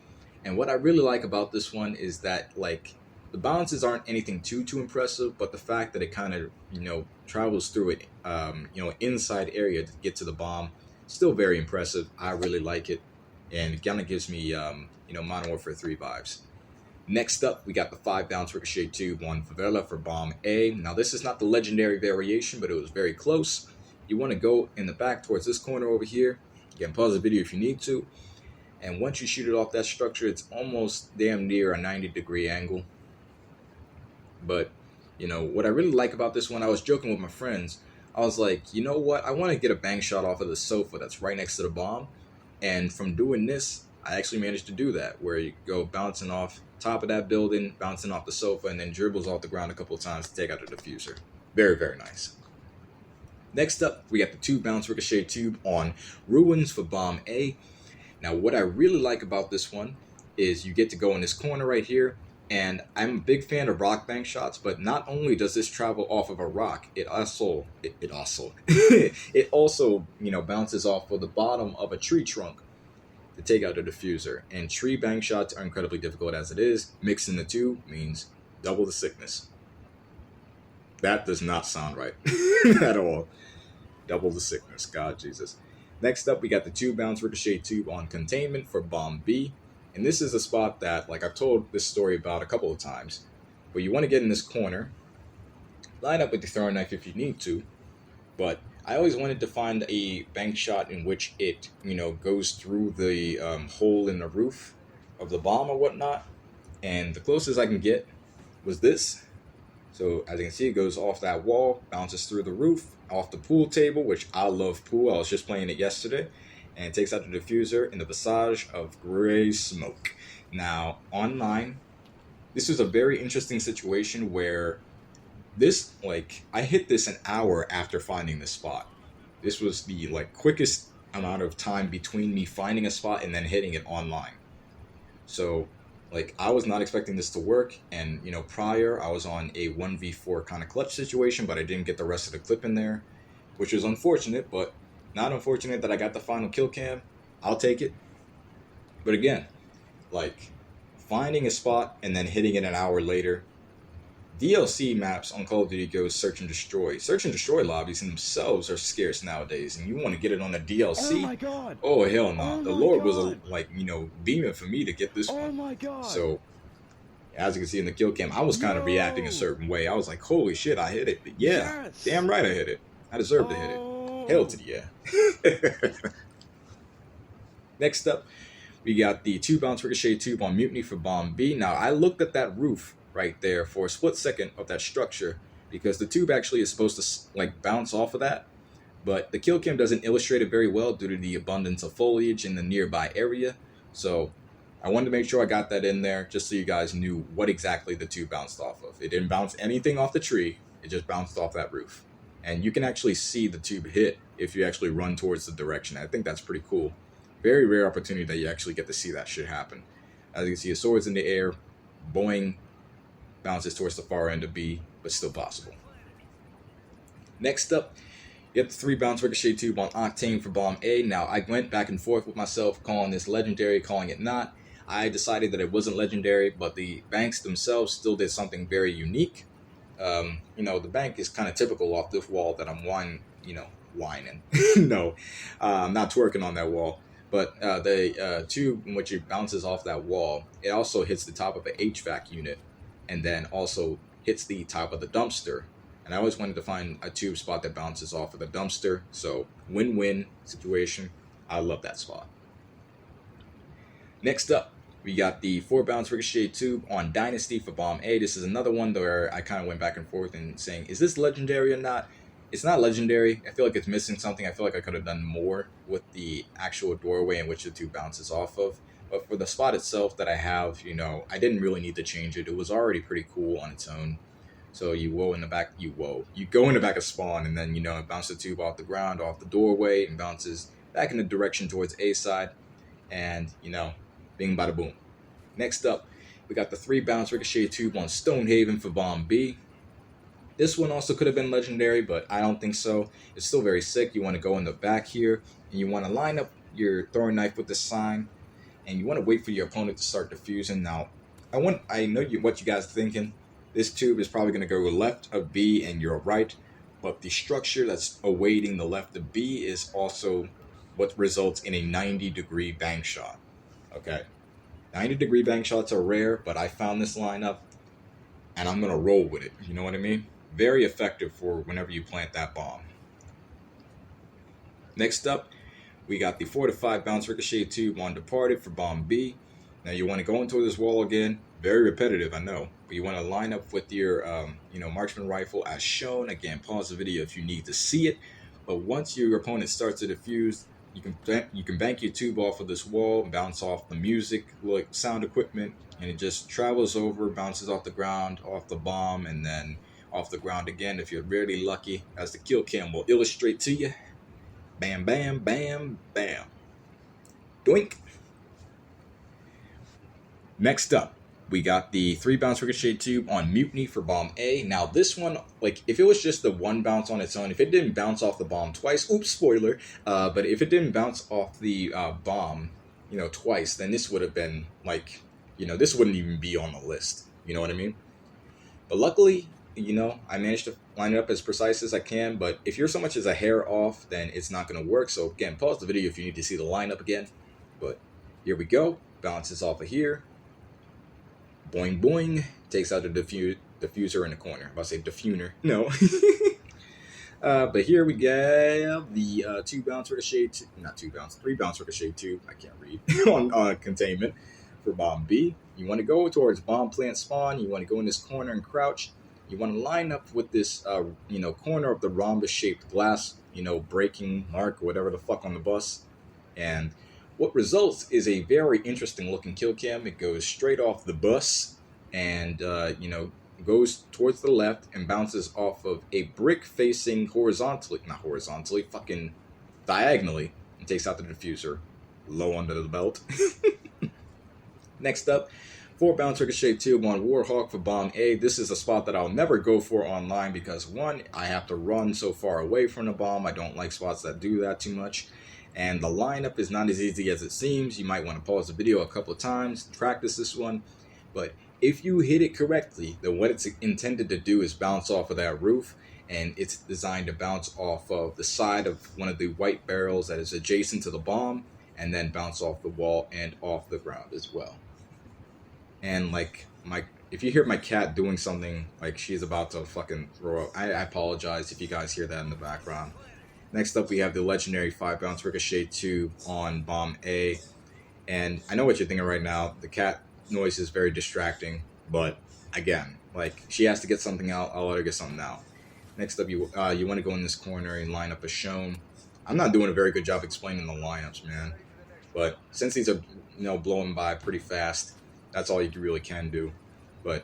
And what I really like about this one is that the bounces aren't anything too impressive, but the fact that it kind of travels through it inside area to get to the bomb, still very impressive. I really like it, and it kind of gives me Modern Warfare 3 vibes. Next up, we got the 5 bounce ricochet tube on Favela for Bomb A. Now this is not the legendary variation, but it was very close. You want to go in the back towards this corner over here. You can pause the video if you need to. And once you shoot it off that structure, it's almost damn near a 90-degree angle. But You know, what I really like about this one, I was joking with my friends. I was like, you know what? I want to get a bank shot off of the sofa that's right next to the bomb. And from doing this, I actually managed to do that, where you go bouncing off top of that building, bouncing off the sofa, and then dribbles off the ground a couple of times to take out the diffuser. Very, very nice. Next up, we got the 2-bounce Ricochet Tube on Ruins for Bomb A. Now, what I really like about this one is you get to go in this corner right here, and I'm a big fan of rock bank shots, but not only does this travel off of a rock, it also it also, you know, bounces off of the bottom of a tree trunk to take out the diffuser. And tree bank shots are incredibly difficult as it is. Mixing the two means double the sickness. That does not sound right at all. Double the sickness. God Jesus. Next up, we got the 2-bounce Ricochet Tube on Containment for Bomb B. And this is a spot that, like, I've told this story about a couple of times, where you want to get in this corner, line up with the throwing knife if you need to, but I always wanted to find a bank shot in which it, you know, goes through the hole in the roof of the bomb or whatnot. And the closest I can get was this. So as you can see, it goes off that wall, bounces through the roof, off the pool table, which I love pool. I was just playing it yesterday. And it takes out the diffuser in the visage of gray smoke. Now, online, this was a very interesting situation where this, like, I hit this an hour after finding this spot. This was the, like, quickest amount of time between me finding a spot and then hitting it online. So, like, I was not expecting this to work, and, you know, prior, I was on a 1v4 kind of clutch situation, but I didn't get the rest of the clip in there, which was unfortunate, but not unfortunate that I got the final kill cam. I'll take it. But again, like, finding a spot and then hitting it an hour later. DLC maps on Call of Duty Ghosts Search and Destroy. Search and Destroy lobbies in themselves are scarce nowadays, and you want to get it on a DLC? Oh my god! Oh, hell no. Oh The my Lord was, God. like, you know, beaming for me to get this Oh one. my god! So, as you can see in the kill cam, I was kind of reacting a certain way. I was like, holy shit, I hit it. But yeah, Yes. damn right I hit it. I deserve to hit it. Oh. Hell to the yeah. Next up, we got the 2-bounce Ricochet Tube on Mutiny for Bomb B. Now, I looked at that roof right there for a split second of that structure, because the tube actually is supposed to, like, bounce off of that. But the kill cam doesn't illustrate it very well due to the abundance of foliage in the nearby area. So I wanted to make sure I got that in there just so you guys knew what exactly the tube bounced off of. It didn't bounce anything off the tree. It just bounced off that roof. And you can actually see the tube hit if you actually run towards the direction. I think that's pretty cool. Very rare opportunity that you actually get to see that shit happen. As you can see, a sword's in the air, boing, bounces towards the far end of B, but still possible. Next up, you have the 3-bounce Ricochet Tube on Octane for Bomb A. Now, I went back and forth with myself, calling this legendary, calling it not. I decided that it wasn't legendary, but the banks themselves still did something very unique. You know, the bank is kind of typical off this wall that I'm whining. No, I'm not twerking on that wall. But the tube in which it bounces off that wall, it also hits the top of an HVAC unit, and then also hits the top of the dumpster. And I always wanted to find a tube spot that bounces off of the dumpster. So win-win situation. I love that spot. Next up, we got the 4-bounce Ricochet Tube on Dynasty for Bomb A. This is another one where I kind of went back and forth and saying, is this legendary or not? It's not legendary. I feel like it's missing something. I feel like I could have done more with the actual doorway in which the tube bounces off of. But for the spot itself that I have, you know, I didn't really need to change it. It was already pretty cool on its own. So you go in the back of spawn, and then, you know, it bounces the tube off the ground, off the doorway, and bounces back in the direction towards A side. And, you know, bing bada boom. Next up, we got the 3-bounce Ricochet Tube on Stonehaven for Bomb B. This one also could have been legendary, but I don't think so. It's still very sick. You want to go in the back here, and you want to line up your throwing knife with the sign, and you want to wait for your opponent to start defusing. Now, I know what you guys are thinking. This tube is probably going to go left of B and your right, but the structure that's awaiting the left of B is also what results in a 90-degree bank shot. Okay, 90-degree bank shots are rare, but I found this lineup, and I'm going to roll with it. You know what I mean? Very effective for whenever you plant that bomb. Next up, we got the 4 to 5 bounce Ricochet Tube on Departed for Bomb B. Now you want to go into this wall again. Very repetitive, I know. But you want to line up with your, marksman rifle as shown. Again, pause the video if you need to see it. But once your opponent starts to defuse, you can bank your tube off of this wall, bounce off the music, like sound equipment, and it just travels over, bounces off the ground, off the bomb, and then off the ground again. If you're really lucky, as the kill cam will illustrate to you. Bam, bam, bam, bam. Doink. Next up, we got the 3 bounce ricochet tube on Mutiny for bomb A. Now this one, like, if it was just the 1 bounce on its own, if it didn't bounce off the bomb twice, oops, spoiler, but if it didn't bounce off the bomb, twice, then this would have been, like, this wouldn't even be on the list. You know what I mean? But luckily, I managed to line it up as precise as I can, but if you're so much as a hair off, then it's not going to work. So again, pause the video if you need to see the lineup again. But here we go. Bounces off of here. Boing, boing. Takes out the diffuser in the corner. I'm about to say diffuser. No. But here we have the 2 bounce ricochet, not 2 bounce, 3 bounce ricochet tube. I can't read on containment for bomb B. You want to go towards bomb plant spawn. You want to go in this corner and crouch. You want to line up with this, corner of the rhombus-shaped glass, breaking mark or whatever the fuck on the bus. And what results is a very interesting looking kill cam. It goes straight off the bus and, goes towards the left and bounces off of a brick facing fucking diagonally, and takes out the diffuser low under the belt. Next up, 4 bounce ricochet tube on Warhawk for bomb A. This is a spot that I'll never go for online because 1, I have to run so far away from the bomb. I don't like spots that do that too much. And the lineup is not as easy as it seems. You might want to pause the video a couple of times, practice this one. But if you hit it correctly, then what it's intended to do is bounce off of that roof. And it's designed to bounce off of the side of one of the white barrels that is adjacent to the bomb, and then bounce off the wall and off the ground as well. And like, if you hear my cat doing something like she's about to fucking throw up, I apologize if you guys hear that in the background. Next up, we have the legendary 5 bounce ricochet tube on bomb A. And I know what you're thinking right now. The cat noise is very distracting, but again, like, she has to get something out. I'll let her get something out. Next up, you want to go in this corner and line up as shown. I'm not doing a very good job explaining the lineups, man. But since these are, blowing by pretty fast, that's all you really can do. But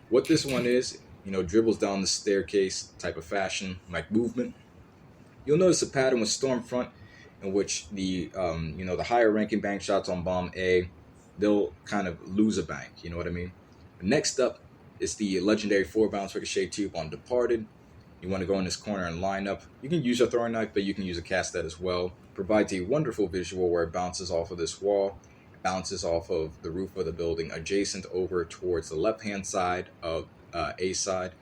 what this one is, dribbles down the staircase type of fashion, like movement. You'll notice a pattern with Stormfront in which the, the higher ranking bank shots on bomb A, they'll kind of lose a bank, you know what I mean? Next up is the legendary 4 bounce ricochet tube on Departed. You want to go in this corner and line up. You can use a throwing knife, but you can use a castet as well. Provides a wonderful visual where it bounces off of this wall, bounces off of the roof of the building adjacent over towards the left-hand side of A side,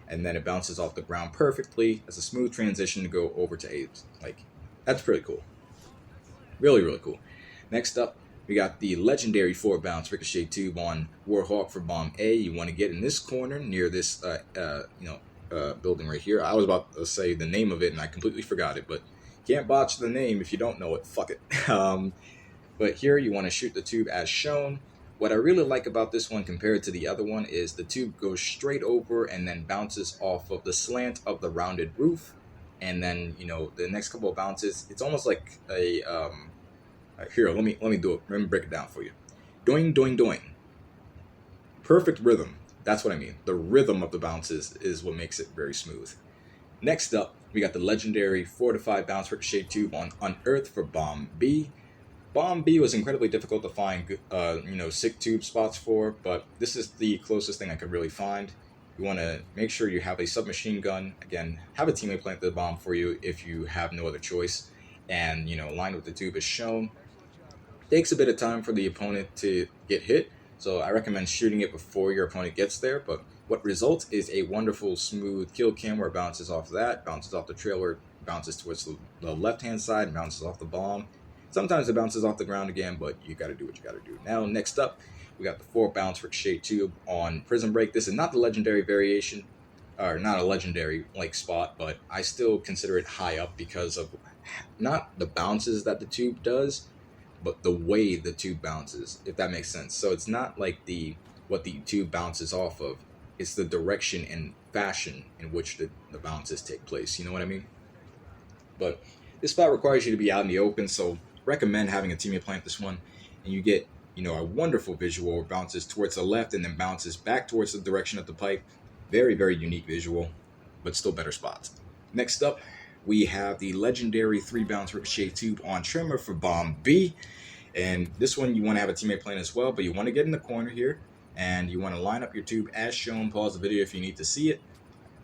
and then it bounces off the ground perfectly as a smooth transition to go over to A. Like, that's pretty cool. Really, really cool. Next up, we got the legendary 4 bounce ricochet tube on Warhawk for bomb A. You want to get in this corner near this, building right here. I was about to say the name of it and I completely forgot it, but can't botch the name if you don't know it. Fuck it. But here you want to shoot the tube as shown. What I really like about this one compared to the other one is the tube goes straight over and then bounces off of the slant of the rounded roof. And then, the next couple of bounces, it's almost like a, here, let me do it. Let me break it down for you. Doing, doing, doing. Perfect rhythm. That's what I mean. The rhythm of the bounces is what makes it very smooth. Next up, we got the legendary 4 to 5 bounce ricochet tube on Unearth for bomb B. Bomb B was incredibly difficult to find, sick tube spots for, but this is the closest thing I could really find. You want to make sure you have a submachine gun. Again, have a teammate plant the bomb for you if you have no other choice. And, line with the tube as shown. Takes a bit of time for the opponent to get hit, so I recommend shooting it before your opponent gets there. But what results is a wonderful, smooth kill cam where it bounces off that, bounces off the trailer, bounces towards the left-hand side, and bounces off the bomb. Sometimes it bounces off the ground again, but you got to do what you got to do. Now, next up, we got the 4 bounce ricochet tube on Prison Break. This is not the legendary variation, or not a legendary spot, but I still consider it high up because of not the bounces that the tube does, but the way the tube bounces, if that makes sense. So it's not like the what the tube bounces off of. It's the direction and fashion in which the bounces take place. You know what I mean? But this spot requires you to be out in the open, so recommend having a teammate plant this one, and you get a wonderful visual where it bounces towards the left and then bounces back towards the direction of the pipe. Very, very unique visual, but still better spots. Next up, we have the legendary 3-bounce Ricochet Tube on trimmer for bomb B. And this one you want to have a teammate plant as well, but you want to get in the corner here and you want to line up your tube as shown. Pause the video if you need to see it.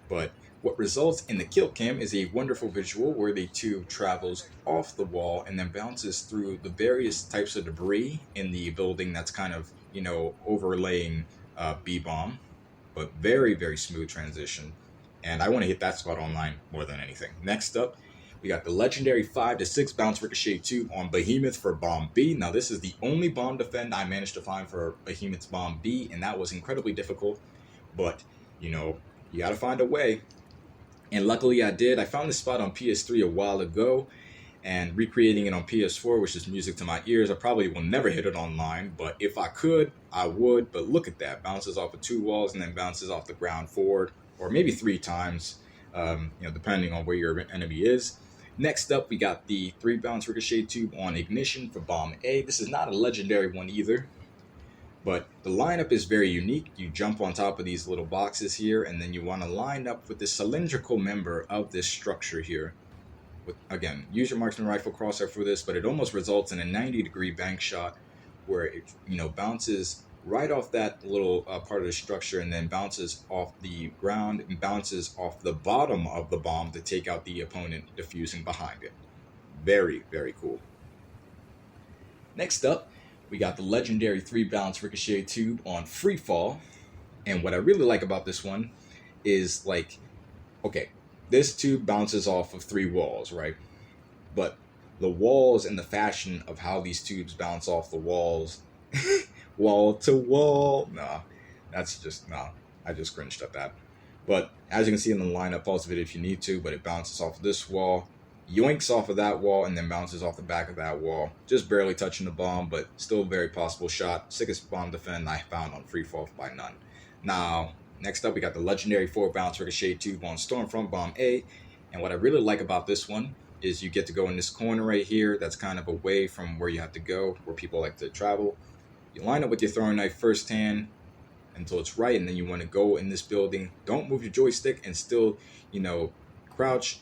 But what results in the kill cam is a wonderful visual where the tube travels off the wall and then bounces through the various types of debris in the building that's kind of, overlaying B-bomb. But very, very smooth transition. And I want to hit that spot online more than anything. Next up, we got the legendary 5 to 6 bounce Ricochet Tube on Behemoth for bomb B. Now this is the only bomb defend I managed to find for Behemoth's bomb B, and that was incredibly difficult. But, you got to find a way. And luckily I did. I found this spot on PS3 a while ago, and recreating it on PS4, which is music to my ears. I probably will never hit it online, but if I could, I would. But look at that. Bounces off of 2 walls and then bounces off the ground forward, or maybe 3 times, depending on where your enemy is. Next up, we got the 3-bounce Ricochet Tube on Ignition for bomb A. This is not a legendary one either, but the lineup is very unique. You jump on top of these little boxes here, and then you want to line up with the cylindrical member of this structure here. Again, use your marksman rifle crosshair for this, but it almost results in a 90-degree bank shot where it bounces right off that little part of the structure and then bounces off the ground and bounces off the bottom of the bomb to take out the opponent defusing behind it. Very, very cool. Next up, we got the legendary 3-bounce Ricochet Tube on Free Fall. And what I really like about this one is, this tube bounces off of 3 walls, right? But the walls and the fashion of how these tubes bounce off the walls, wall to wall, I just cringed at that. But as you can see in the lineup, pause the video if you need to, but it bounces off of this wall, yoinks off of that wall, and then bounces off the back of that wall, just barely touching the bomb, but still a very possible shot. Sickest bomb defend I found on Free Fall by none. Now, next up, we got the legendary 4-bounce Ricochet Tube on Stormfront bomb A. And what I really like about this one is you get to go in this corner right here that's kind of away from where you have to go, where people like to travel. You line up with your throwing knife first hand until it's right, and then you want to go in this building. Don't move your joystick and still, crouch,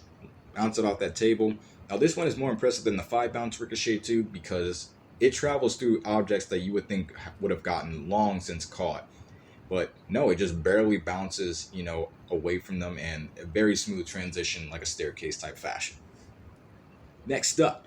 bounce it off that table. Now, this one is more impressive than the 5-bounce Ricochet Tube because it travels through objects that you would think would have gotten long since caught. But no, it just barely bounces, away from them, and a very smooth transition, like a staircase type fashion. Next up,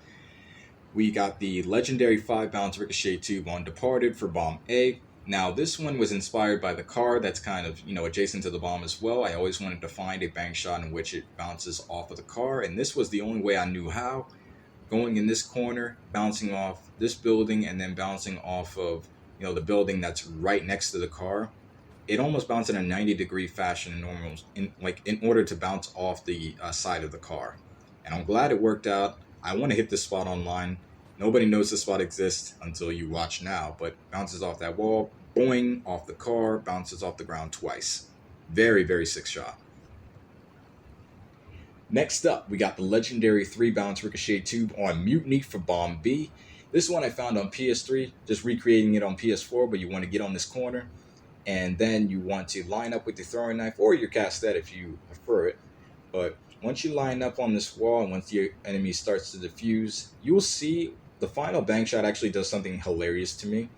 we got the legendary 5-bounce Ricochet Tube on Departed for bomb A. Now, this one was inspired by the car that's kind of, adjacent to the bomb as well. I always wanted to find a bank shot in which it bounces off of the car, and this was the only way I knew how. Going in this corner, bouncing off this building, and then bouncing off of, the building that's right next to the car. It almost bounced in a 90-degree fashion in order to bounce off the side of the car. And I'm glad it worked out. I want to hit this spot online. Nobody knows this spot exists until you watch now, but bounces off that wall, boing, off the car, bounces off the ground twice. Very, very sick shot. Next up, we got the legendary 3-bounce Ricochet Tube on Mutiny for bomb B. This one I found on PS3, just recreating it on PS4, but you want to get on this corner. And then you want to line up with your throwing knife or your castet if you prefer it. But once you line up on this wall and once your enemy starts to defuse, you'll see the final bank shot actually does something hilarious to me.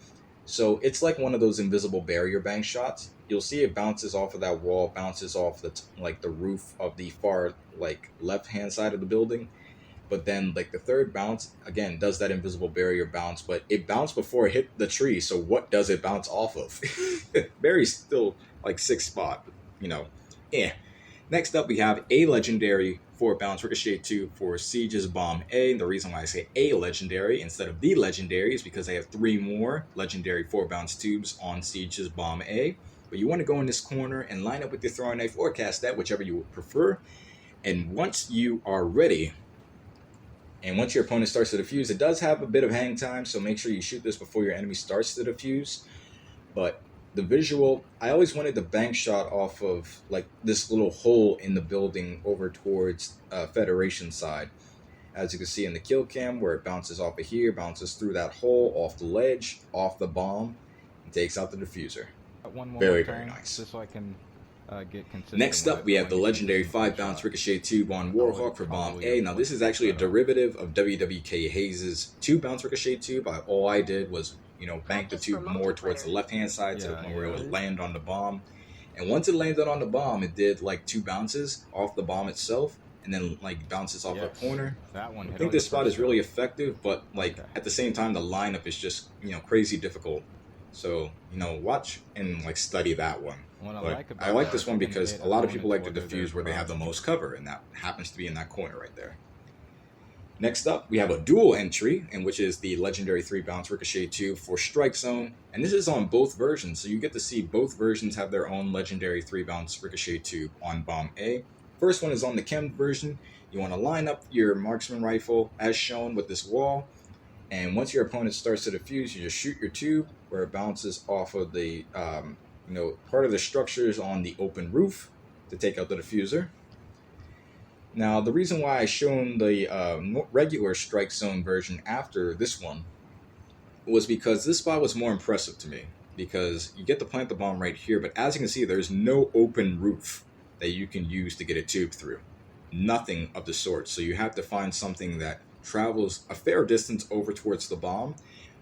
So it's like one of those invisible barrier bank shots. You'll see it bounces off of that wall, bounces off the roof of the far left-hand side of the building. But then the third bounce, again, does that invisible barrier bounce, but it bounced before it hit the tree, so what does it bounce off of? Very still, sick spot, Next up, we have a legendary 4-bounce Ricochet Tube for Siege's bomb A. The reason why I say a legendary instead of the legendary is because I have 3 more legendary 4-bounce tubes on Siege's bomb A. But you want to go in this corner and line up with your throwing knife or castet, whichever you would prefer. And once you are ready, and once your opponent starts to defuse, it does have a bit of hang time, so make sure you shoot this before your enemy starts to defuse. But the visual, I always wanted the bank shot off of like this little hole in the building over towards Federation side. As you can see in the kill cam, where it bounces off of here, bounces through that hole, off the ledge, off the bomb, and takes out the diffuser. One Very, more very time, nice. just so I can get consistent. Next up, with we it have when the you legendary use another 5-bounce shot. Ricochet Tube on Warhawk for Bomb Probably A. Now, this is actually a derivative of WWK Hayes' 2-bounce Ricochet Tube. All I did was, bank the tube more towards the left-hand side to the point where it would land on the bomb. And once it landed on the bomb, it did like 2 bounces off the bomb itself, and then like bounces off Yes, the corner. that one. I hit think on this the spot first is really shot. effective, but like Okay. at the same time, the lineup is just crazy difficult. So watch and like study that one. What I But like about I like that this is one you can because hit a lot of people like opponents to whether defuse they're where they have the crouched. most cover, and that happens to be in that corner right there. Next up, we have a dual entry, and which is the legendary 3-bounce Ricochet Tube for Strike Zone, and this is on both versions, so you get to see both versions have their own legendary 3-bounce Ricochet Tube on Bomb A. First one is on the chem version. You want to line up your marksman rifle as shown with this wall, and once your opponent starts to defuse, you just shoot your tube where it bounces off of the part of the structures on the open roof to take out the diffuser. Now, the reason why I shown the regular Strike Zone version after this one was because this spot was more impressive to me, because you get to plant the bomb right here, but as you can see, there's no open roof that you can use to get a tube through. Nothing of the sort. So you have to find something that travels a fair distance over towards the bomb,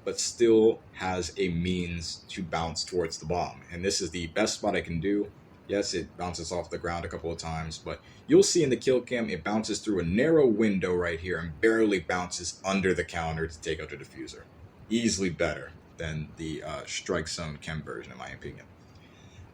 but still has a means to bounce towards the bomb. And this is the best spot I can do. Yes, it bounces off the ground a couple of times, but you'll see in the kill cam, it bounces through a narrow window right here and barely bounces under the counter to take out the diffuser. Easily better than the Strike Zone chem version, in my opinion.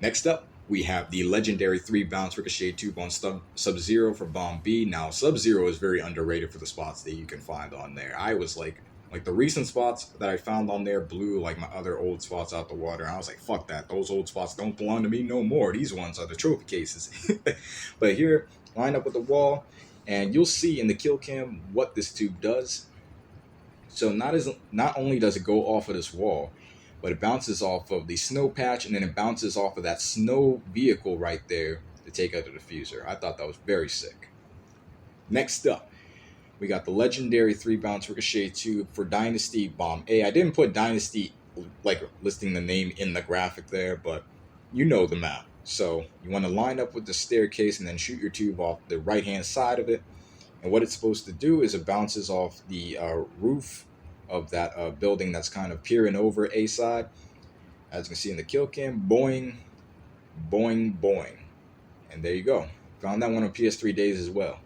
Next up, we have the legendary 3-bounce Ricochet Tube on Sub-Zero for Bomb B. Now, Sub-Zero is very underrated for the spots that you can find on there. I was like the recent spots that I found on there blew like my other old spots out the water. I was like, fuck that. Those old spots don't belong to me no more. These ones are the trophy cases. But here, line up with the wall, and you'll see in the kill cam what this tube does. So not only does it go off of this wall, but it bounces off of the snow patch, and then it bounces off of that snow vehicle right there to take out the diffuser. I thought that was very sick. Next up, we got the legendary 3-bounce Ricochet Tube for Dynasty Bomb A. I didn't put Dynasty, like listing the name in the graphic there, but you know the map. So you want to line up with the staircase and then shoot your tube off the right-hand side of it. And what it's supposed to do is it bounces off the roof of that building that's kind of peering over A side. As you can see in the kill cam, boing, boing, boing. And there you go. Found that one on PS3 days as well.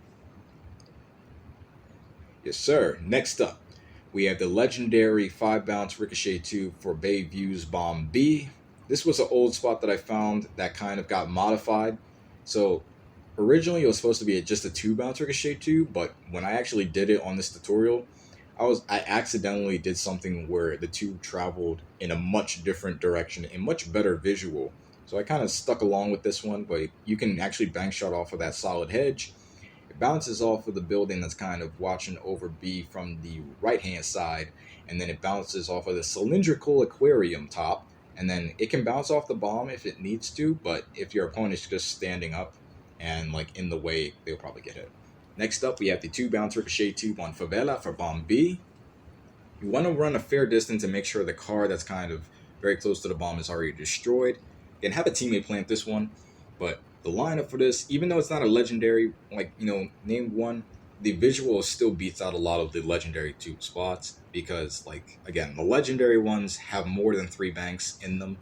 Yes, sir. Next up, we have the legendary 5-bounce Ricochet Tube for Bayview's Bomb B. This was an old spot that I found that kind of got modified. So originally it was supposed to be just a 2-bounce Ricochet Tube, but when I actually did it on this tutorial, I accidentally did something where the tube traveled in a much different direction and much better visual. So I kind of stuck along with this one, but you can actually bank shot off of that solid hedge. It bounces off of the building that's kind of watching over B from the right-hand side, and then it bounces off of the cylindrical aquarium top, and then it can bounce off the bomb if it needs to, but if your opponent's just standing up and like in the way, they'll probably get hit. Next up, we have the 2-bounce Ricochet Tube on Favela for Bomb B. You want to run a fair distance and make sure the car that's kind of very close to the bomb is already destroyed. You can have a teammate plant this one, but the lineup for this, even though it's not a legendary, named one, the visual still beats out a lot of the legendary tube spots because, again, the legendary ones have more than 3 banks in them.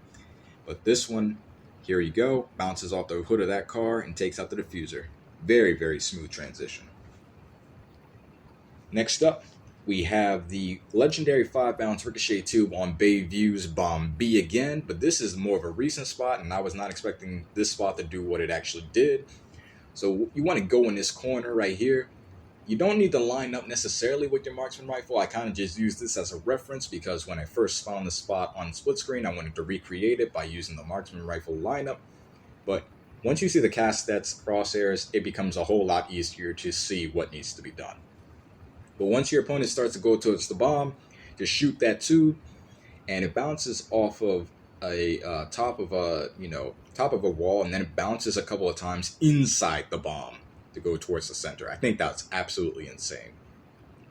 But this one, here you go, bounces off the hood of that car and takes out the diffuser. Very, very smooth transition. Next up, we have the legendary 5-bounce Ricochet Tube on Bayview's Bomb B again, but this is more of a recent spot, and I was not expecting this spot to do what it actually did. So you want to go in this corner right here. You don't need to line up necessarily with your marksman rifle. I kind of just used this as a reference because when I first found the spot on split screen, I wanted to recreate it by using the marksman rifle lineup. But once you see the Castett's crosshairs, it becomes a whole lot easier to see what needs to be done. But once your opponent starts to go towards the bomb, just shoot that tube, and it bounces off of a top of a top of a wall, and then it bounces a couple of times inside the bomb to go towards the center. I think that's absolutely insane.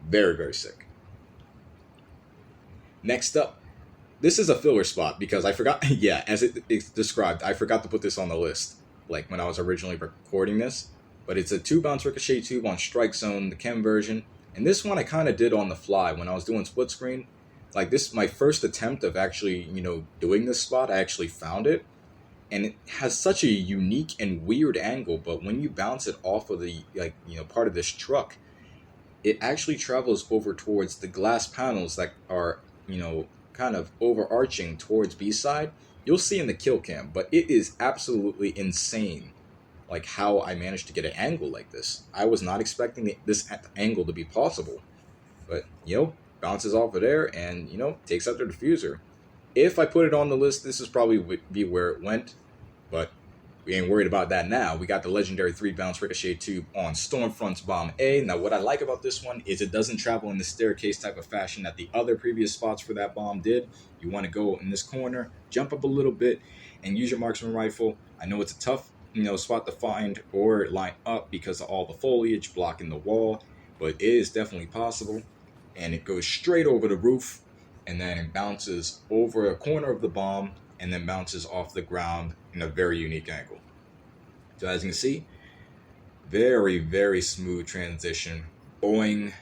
Very, very sick. Next up, this is a filler spot because I forgot. Yeah, as it's described, I forgot to put this on the list. Like when I was originally recording this, but it's a 2-bounce Ricochet Tube on Strike Zone, the chem version, and this one I kind of did on the fly when I was doing split screen. Like this, my first attempt of actually doing this spot, I actually found it, and it has such a unique and weird angle. But when you bounce it off of the part of this truck, it actually travels over towards the glass panels that are kind of overarching towards B-side. You'll see in the kill cam, but it is absolutely insane, like how I managed to get an angle like this. I was not expecting this angle to be possible, but bounces off of there and takes out the diffuser. If I put it on the list, this is probably be where it went, but we ain't worried about that now. We got the legendary 3-bounce Ricochet Tube on Stormfront's Bomb A. Now, what I like about this one is it doesn't travel in the staircase type of fashion that the other previous spots for that bomb did. You want to go in this corner, jump up a little bit, and use your marksman rifle. I know it's a tough, spot to find or line up because of all the foliage blocking the wall, but it is definitely possible. And it goes straight over the roof, and then it bounces over a corner of the bomb, and then bounces off the ground in a very unique angle. So as you can see, very, very smooth transition. Boing.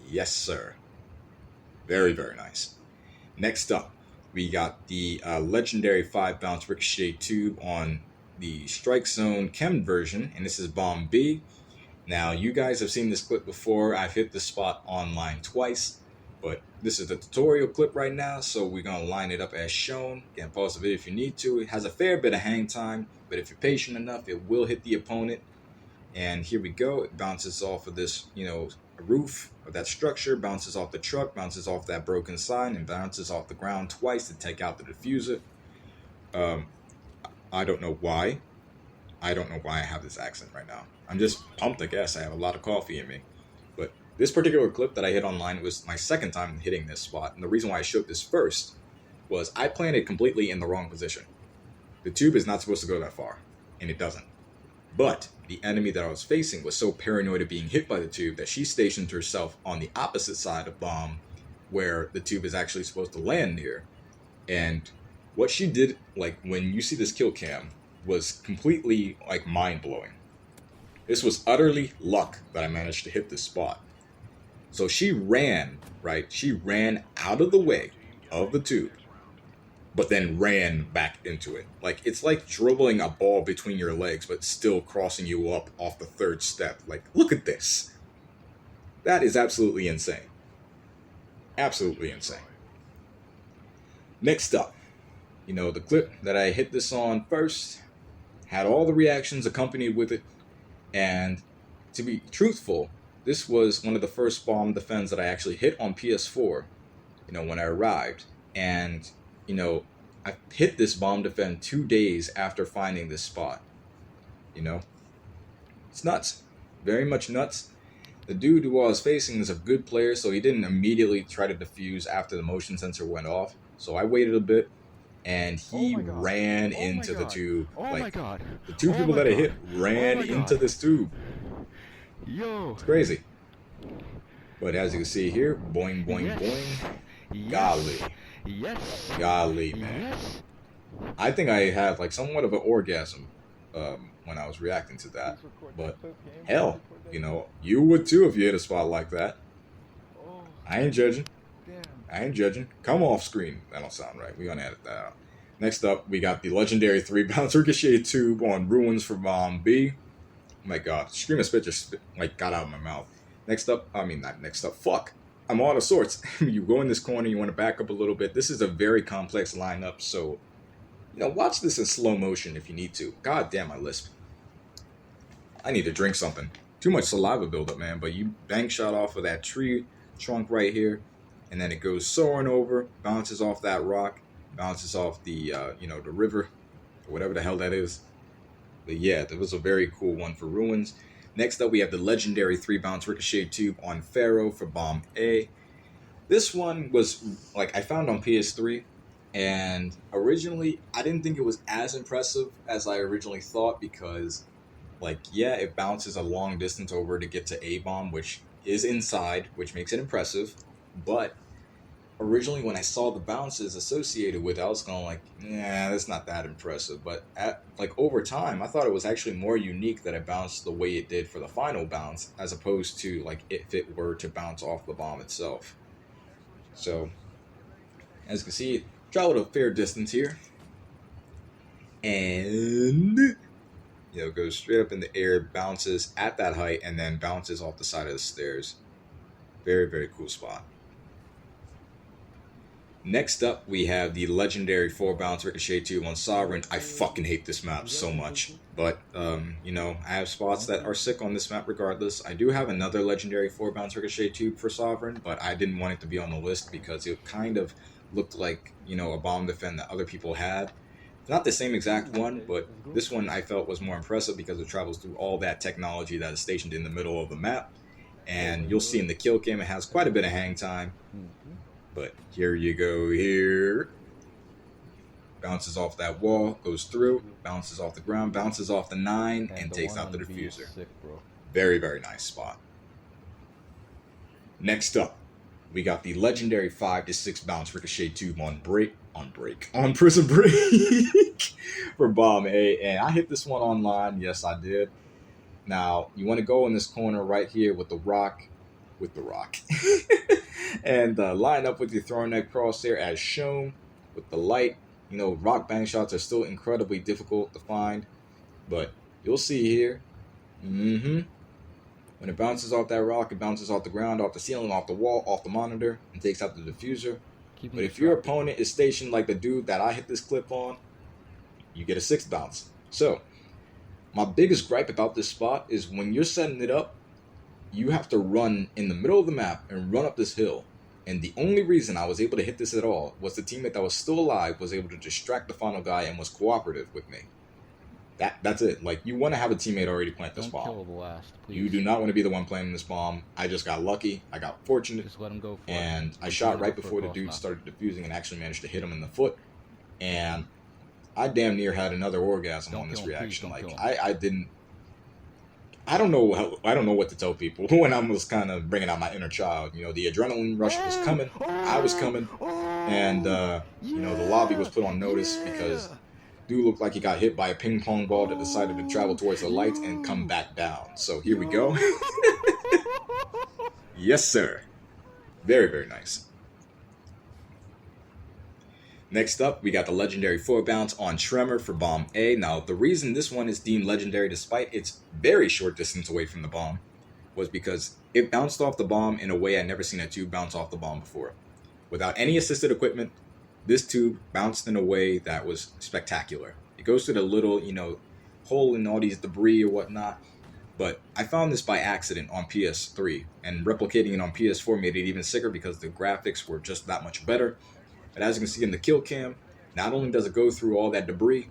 Yes, sir. Very, very nice. Next up, we got the legendary 5-bounce Ricochet Tube on the Strike Zone Chem version, and this is Bomb B. Now, you guys have seen this clip before. I've hit this spot online twice, but this is the tutorial clip right now, so we're going to line it up as shown. You can pause the video if you need to. It has a fair bit of hang time, but if you're patient enough, it will hit the opponent. And here we go. It bounces off of this, roof of that structure, bounces off the truck, bounces off that broken sign, and bounces off the ground twice to take out the diffuser. I don't know why. I don't know why I have this accent right now. I'm just pumped, I guess. I have a lot of coffee in me. But this particular clip that I hit online was my second time hitting this spot. And the reason why I showed this first was I planted completely in the wrong position. The tube is not supposed to go that far, and it doesn't. But the enemy that I was facing was so paranoid of being hit by the tube that she stationed herself on the opposite side of bomb where the tube is actually supposed to land near. And what she did, like when you see this kill cam, was completely like mind-blowing. This was utterly luck that I managed to hit this spot. So she ran, right? She ran out of the way of the tube, but then ran back into it. Like, it's like dribbling a ball between your legs, but still crossing you up off the third step. Like, look at this. That is absolutely insane. Absolutely insane. Next up, the clip that I hit this on first had all the reactions accompanied with it. And to be truthful, this was one of the first bomb defends that I actually hit on PS4, when I arrived. And, I hit this bomb defend 2 days after finding this spot. It's nuts. Very much nuts. The dude who I was facing is a good player, so he didn't immediately try to defuse after the motion sensor went off. So I waited a bit, and he ran into the tube. The two people that I hit ran into this tube. It's crazy. But as you can see here, boing, boing, boing. Golly. Golly, man. I think I had like somewhat of an orgasm when I was reacting to that. But hell, you would too if you hit a spot like that. I ain't judging. Come off screen. That don't sound right. We're gonna edit that out. Next up, we got the legendary 3-bounce Ricochet Tube on Ruins for Bomb B. Oh my god, stream of spit just got out of my mouth. Fuck. I'm all out of sorts. You go in this corner, you want to back up a little bit. This is a very complex lineup, so watch this in slow motion if you need to. God damn, I lisp. I need to drink something. Too much saliva buildup, man. But you bank shot off of that tree trunk right here, and then it goes soaring over, bounces off that rock, bounces off the the river, or whatever the hell that is. But yeah, that was a very cool one for Ruins. Next up, we have the legendary 3-bounce Ricochet Tube on Pharaoh for Bomb A. This one was I found on PS3, And originally, I didn't think it was as impressive as I originally thought because, like, yeah, it bounces a long distance over to get to A bomb, which is inside, which makes it impressive. But originally, when I saw the bounces associated with it, I was going like, nah, that's not that impressive. But over time, I thought it was actually more unique that it bounced the way it did for the final bounce, as opposed to like if it were to bounce off the bomb itself. So, as you can see, it traveled a fair distance here, and goes straight up in the air, bounces at that height, and then bounces off the side of the stairs. Very, very cool spot. Next up, we have the legendary 4-bounce Ricochet Tube on Sovereign. I fucking hate this map so much. But, I have spots that are sick on this map regardless. I do have another legendary 4-bounce Ricochet Tube for Sovereign, but I didn't want it to be on the list because it kind of looked like, a bomb defend that other people had. Not the same exact one, but this one I felt was more impressive because it travels through all that technology that is stationed in the middle of the map. And you'll see in the kill cam it has quite a bit of hang time. But here you go here. Bounces off that wall, goes through, bounces off the ground, bounces off the 9, and takes out the diffuser. Very, very nice spot. Next up, we got the legendary 5 to 6 bounce Ricochet Tube on Prison Break for Bomb A. And I hit this one online. Yes, I did. Now, you want to go in this corner right here with the rock. And line up with your throwing that crosshair as shown with the light. Rock bang shots are still incredibly difficult to find, but you'll see here. When it bounces off that rock, it bounces off the ground, off the ceiling, off the wall, off the monitor, and takes out the diffuser. But if your opponent is stationed like the dude that I hit this clip on, you get a 6 bounce. So, my biggest gripe about this spot is when you're setting it up, you have to run in the middle of the map and run up this hill. And the only reason I was able to hit this at all was the teammate that was still alive was able to distract the final guy and was cooperative with me. That's it. Like, you want to have a teammate already plant this bomb. Kill the last, please. You do not want to be the one planting this bomb. I just got lucky. I got fortunate. Just let him go for and it. I shot right before the dude started defusing and actually managed to hit him in the foot. And I damn near had another orgasm on this reaction. Like, I didn't. I don't know what to tell people when I was kind of bringing out my inner child. The adrenaline rush was coming. I was coming. And, the lobby was put on notice because dude looked like he got hit by a ping pong ball that decided to travel towards the lights and come back down. So here we go. Yes, sir. Very, very nice. Next up, we got the legendary 4-bounce on Tremor for Bomb A. Now, the reason this one is deemed legendary despite its very short distance away from the bomb was because it bounced off the bomb in a way I'd never seen a tube bounce off the bomb before. Without any assisted equipment, this tube bounced in a way that was spectacular. It goes through the little, hole in all these debris or whatnot. But I found this by accident on PS3, and replicating it on PS4 made it even sicker because the graphics were just that much better. But as you can see in the kill cam, not only does it go through all that debris,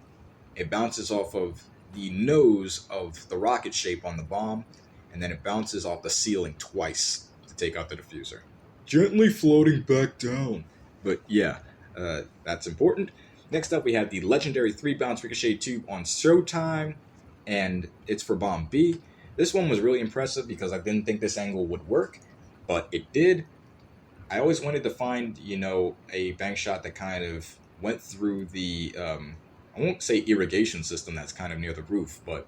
it bounces off of the nose of the rocket shape on the bomb, and then it bounces off the ceiling twice to take out the diffuser. Gently floating back down. But yeah, that's important. Next up, we have the legendary 3-bounce Ricochet Tube on Showtime, and it's for Bomb B. This one was really impressive because I didn't think this angle would work, but it did. I always wanted to find, a bank shot that kind of went through the, I won't say irrigation system that's kind of near the roof, but,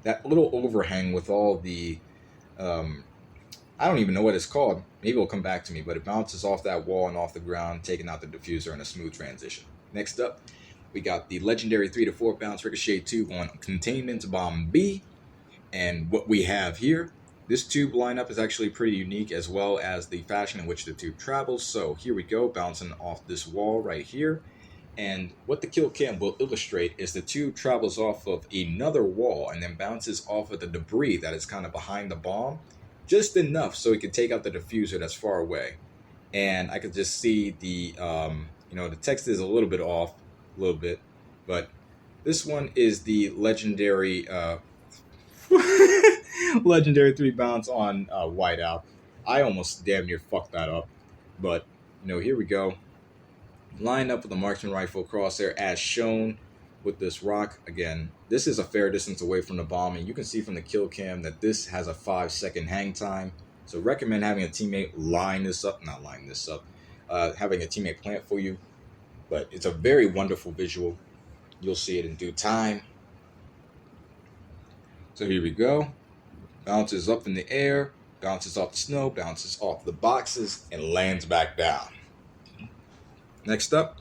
that little overhang with all the, I don't even know what it's called. Maybe it'll come back to me, but it bounces off that wall and off the ground, taking out the diffuser in a smooth transition. Next up, we got the legendary 3 to 4-bounce Ricochet Tube on Containment Bomb B. And what we have here, this tube lineup is actually pretty unique, as well as the fashion in which the tube travels. So here we go, bouncing off this wall right here. And what the kill cam will illustrate is the tube travels off of another wall and then bounces off of the debris that is kind of behind the bomb, just enough so it can take out the diffuser that's far away. And I could just see the, the text is a little bit off, but this one is the legendary, legendary 3-bounce on Whiteout. I almost damn near fucked that up, but here we go. line up with the marksman rifle crosshair as shown with this rock. Again, this is a fair distance away from the bomb, and you can see from the kill cam that this has a 5-second hang time. So recommend having a teammate having a teammate plant for you. But it's a very wonderful visual. You'll see it in due time. So here we go. Bounces up in the air, bounces off the snow, bounces off the boxes, and lands back down. Next up,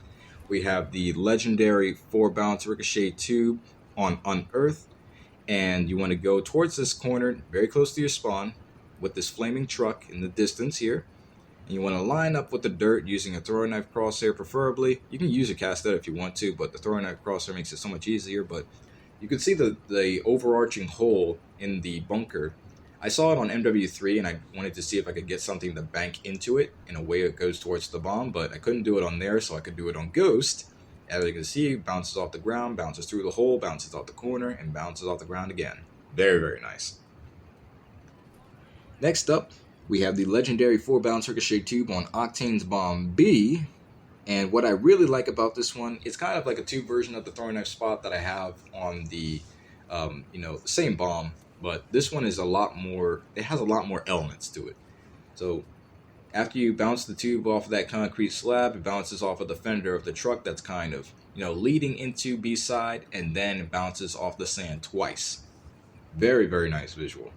we have the legendary 4-bounce Ricochet Tube on Unearth. And you want to go towards this corner, very close to your spawn, with this flaming truck in the distance here. And you want to line up with the dirt using a throwing knife crosshair preferably. You can use a caster if you want to, but the throwing knife crosshair makes it so much easier. But you can see the overarching hole in the bunker. I saw it on MW3 and I wanted to see if I could get something to bank into it in a way it goes towards the bomb, but I couldn't do it on there, so I could do it on Ghost. As you can see, it bounces off the ground, bounces through the hole, bounces off the corner, and bounces off the ground again. Very, very nice. Next up, we have the legendary 4-bounce Ricochet Tube on Octane's Bomb B. And what I really like about this one, it's kind of like a tube version of the throwing knife spot that I have on the, the same bomb. But this one is a lot more, it has a lot more elements to it. So after you bounce the tube off of that concrete slab, it bounces off of the fender of the truck that's kind of, leading into B-side, and then it bounces off the sand twice. Very, very nice visual.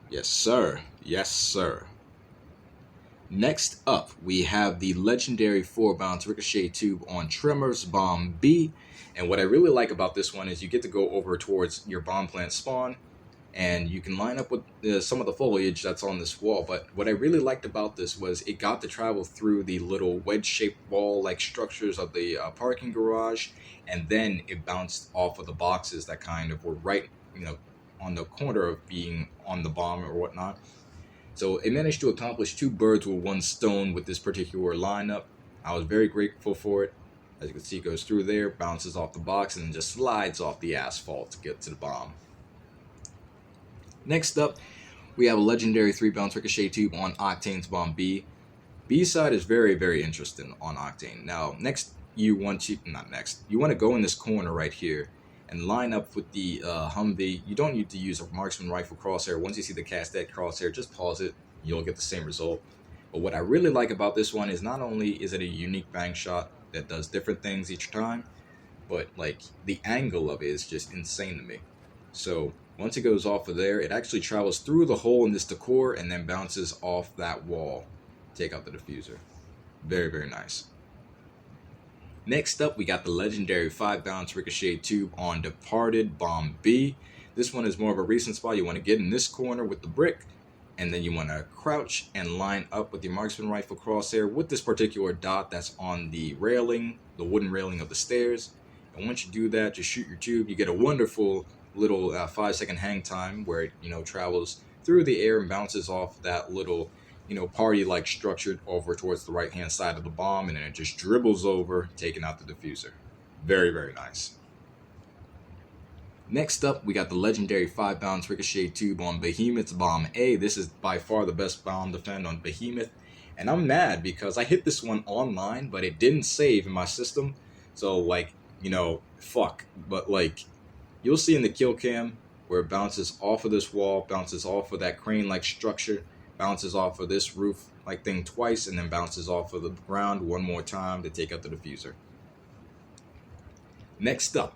Yes, sir. Yes, sir. Next up, we have the legendary 4-bounce Ricochet Tube on Tremor's Bomb B. And what I really like about this one is you get to go over towards your bomb plant spawn, and you can line up with some of the foliage that's on this wall. But what I really liked about this was it got to travel through the little wedge-shaped wall-like structures of the parking garage, and then it bounced off of the boxes that kind of were right, on the corner of being on the bomb or whatnot. So it managed to accomplish 2 birds with 1 stone with this particular lineup. I was very grateful for it. As you can see, it goes through there, bounces off the box, and then just slides off the asphalt to get to the bomb. Next up, we have a legendary 3-bounce Ricochet Tube on Octane's Bomb B. B-side is very, very interesting on Octane. Now, you want to go in this corner right here and line up with the Humvee. You don't need to use a marksman rifle crosshair. Once you see the casted crosshair, just pause it. You'll get the same result. But what I really like about this one is not only is it a unique bank shot that does different things each time, but like the angle of it is just insane to me. So once it goes off of there, it actually travels through the hole in this decor and then bounces off that wall. Take out the diffuser. Very, very nice. Next up, we got the legendary 5-bounce Ricochet Tube on Departed Bomb B. This one is more of a recent spot. You want to get in this corner with the brick, and then you want to crouch and line up with your marksman rifle crosshair with this particular dot that's on the railing, the wooden railing of the stairs. And once you do that, just shoot your tube. You get a wonderful little 5-second hang time where it, travels through the air and bounces off that little, party-like structure over towards the right-hand side of the bomb, and then it just dribbles over, taking out the diffuser. Very, very nice. Next up, we got the legendary 5-bounce Ricochet Tube on Behemoth's Bomb A. This is by far the best bomb defend on Behemoth, and I'm mad because I hit this one online, but it didn't save in my system, so, fuck. But, you'll see in the kill cam where it bounces off of this wall, bounces off of that crane-like structure, bounces off of this roof-like thing twice, and then bounces off of the ground 1 more time to take out the diffuser. Next up,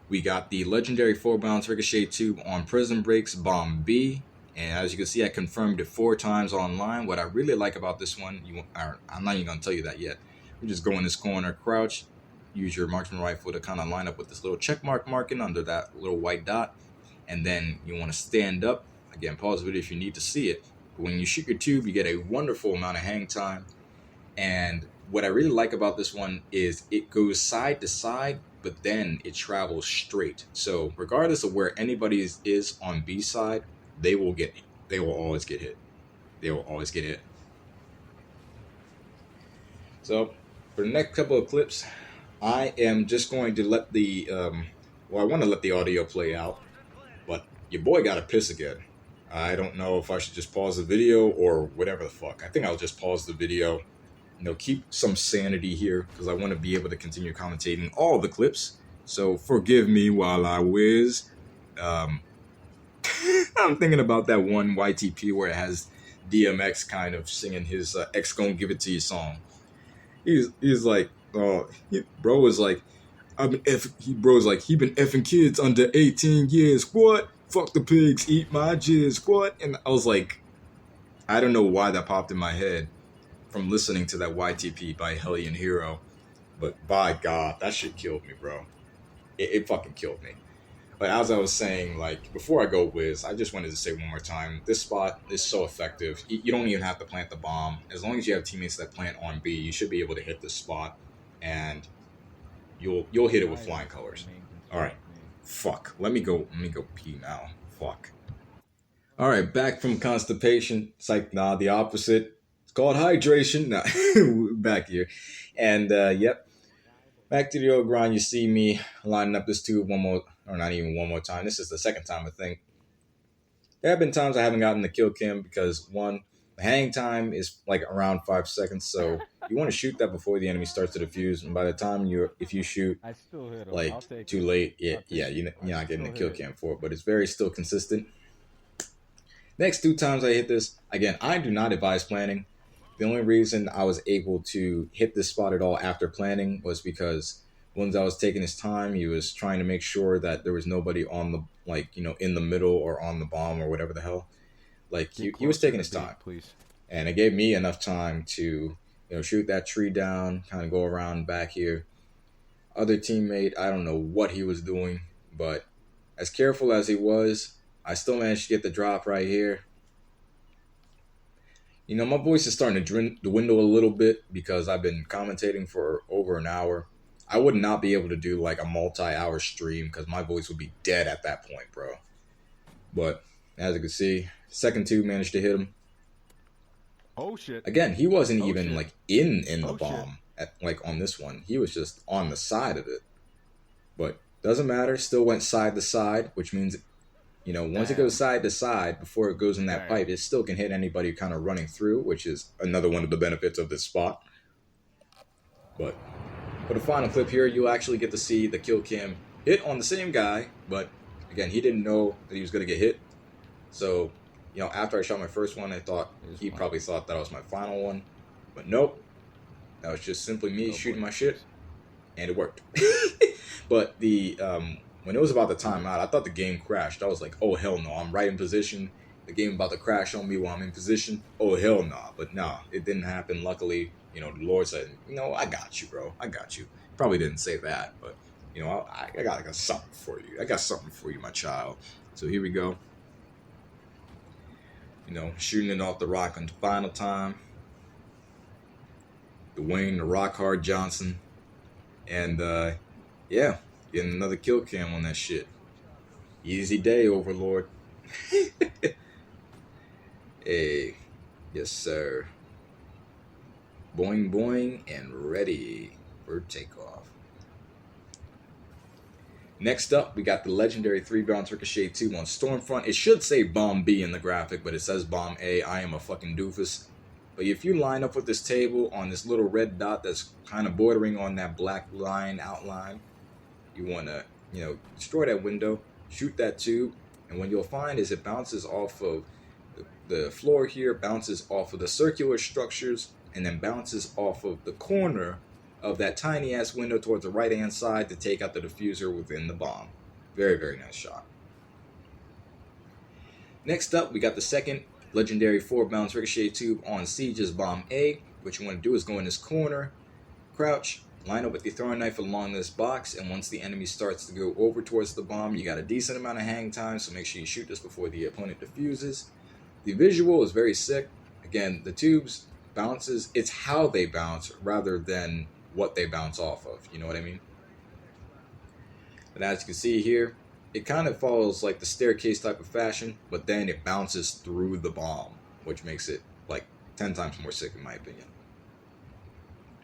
we got the legendary 4-bounce Ricochet Tube on Prison Break's Bomb B. And as you can see, I confirmed it 4 times online. What I really like about this one, I'm not even going to tell you that yet. We just go in this corner, crouch, use your marksman rifle to kind of line up with this little check mark marking under that little white dot. And then you want to stand up. Again, pause the video if you need to see it. But when you shoot your tube, you get a wonderful amount of hang time. And what I really like about this one is it goes side to side, but then it travels straight. So regardless of where anybody is on B side, they will always get hit. They will always get hit. So for the next couple of clips, I am just going to let the I want to let the audio play out, but your boy got to piss again. I don't know if I should just pause the video or whatever the fuck. I think I'll just pause the video keep some sanity here because I want to be able to continue commentating all the clips. So forgive me while I whiz. I'm thinking about that one YTP where it has DMX kind of singing his X Gon' Give It To You song. He's like, bro was like, bro's like, he been effing kids under 18 years. What? Fuck the pigs, eat my jizz. What? And I was like, I don't know why that popped in my head from listening to that YTP by Hellion Hero. But by God, that shit killed me, bro. It fucking killed me. But as I was saying, like, before I go whiz, I just wanted to say one more time, this spot is so effective. You don't even have to plant the bomb. As long as you have teammates that plant on B, you should be able to hit this spot, and you'll hit it with flying colors. All right. Fuck. Let me go pee now. Fuck. All right, back from constipation. It's like, nah, the opposite. It's called hydration. Nah, back here. And, yep. Back to the old grind. You see me lining up this tube one more, or not even one more time. This is the second time, I think. There have been times I haven't gotten the kill cam because, one, the hang time is like around 5 seconds, so you want to shoot that before the enemy starts to defuse, and by the time if you shoot I still hit him. like too late, you're not getting the kill cam for it, but it's very still consistent. Next 2 times I hit this, again, I do not advise planning. The only reason I was able to hit this spot at all after planning was because once I was taking his time, he was trying to make sure that there was nobody on the, like, in the middle or on the bomb or whatever the hell. Like, he was taking his time. Please. And it gave me enough time to, shoot that tree down, kind of go around back here. Other teammate, I don't know what he was doing, but as careful as he was, I still managed to get the drop right here. My voice is starting to dwindle a little bit because I've been commentating for over an hour. I would not be able to do like a multi-hour stream because my voice would be dead at that point, bro. But as you can see, second tube managed to hit him. Oh shit! Again, he wasn't even shit. like in the bomb like on this one. He was just on the side of it. But doesn't matter. Still went side to side, which means, once it goes side to side before it goes in that pipe, it still can hit anybody kind of running through, which is another one of the benefits of this spot. But for the final clip here, you'll actually get to see the kill cam hit on the same guy, but again, he didn't know that he was going to get hit. So, after I shot my first one, I thought he probably thought that was my final one, but nope. That was just simply me shooting my shit, and it worked. But when it was about to time out, I thought the game crashed. I was like, oh, hell no, I'm right in position. The game about to crash on me while I'm in position. Oh, hell no. But no, it didn't happen. Luckily, the Lord said, I got you, bro. I got you. Probably didn't say that, but, I got something for you. I got something for you, my child. So here we go. Shooting it off the rock on the final time. Dwayne, the Rock Hard Johnson. And, yeah. Getting another kill cam on that shit. Easy day, Overlord. Hey. Yes, sir. Boing, boing, and ready for takeoff. Next up, we got the legendary 3-bounce Ricochet Tube on Stormfront. It should say Bomb B in the graphic, but it says Bomb A. I am a fucking doofus. But if you line up with this table on this little red dot that's kind of bordering on that black line outline, you want to, destroy that window, shoot that tube, and what you'll find is it bounces off of the floor here, bounces off of the circular structures, and then bounces off of the corner of that tiny ass window towards the right hand side to take out the diffuser within the bomb. Very, very nice shot. Next up, we got the second legendary 4-bounce Ricochet Tube on Siege's Bomb A. What you want to do is go in this corner, crouch, line up with your throwing knife along this box, and once the enemy starts to go over towards the bomb, you got a decent amount of hang time, so make sure you shoot this before the opponent defuses. The visual is very sick. Again, the tubes bounces, it's how they bounce rather than what they bounce off of, you know what I mean? But as you can see here, it kind of follows like the staircase type of fashion, but then it bounces through the bomb, which makes it like 10 times more sick in my opinion.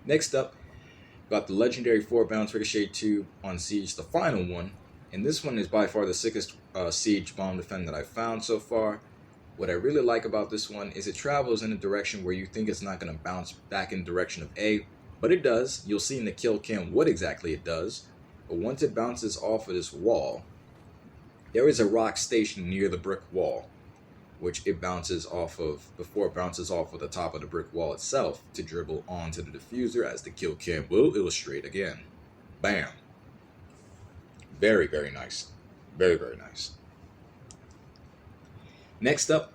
Next up, got the legendary 4-bounce Ricochet Tube on Siege, the final one, and this one is by far the sickest Siege bomb defend that I've found so far. What I really like about this one is it travels in a direction where you think it's not going to bounce back in the direction of A, but it does. You'll see in the kill cam what exactly it does. But once it bounces off of this wall, there is a rock station near the brick wall, which it bounces off of before it bounces off of the top of the brick wall itself to dribble onto the diffuser, as the kill cam will illustrate again. Bam. Very, very nice. Very, very nice. Next up,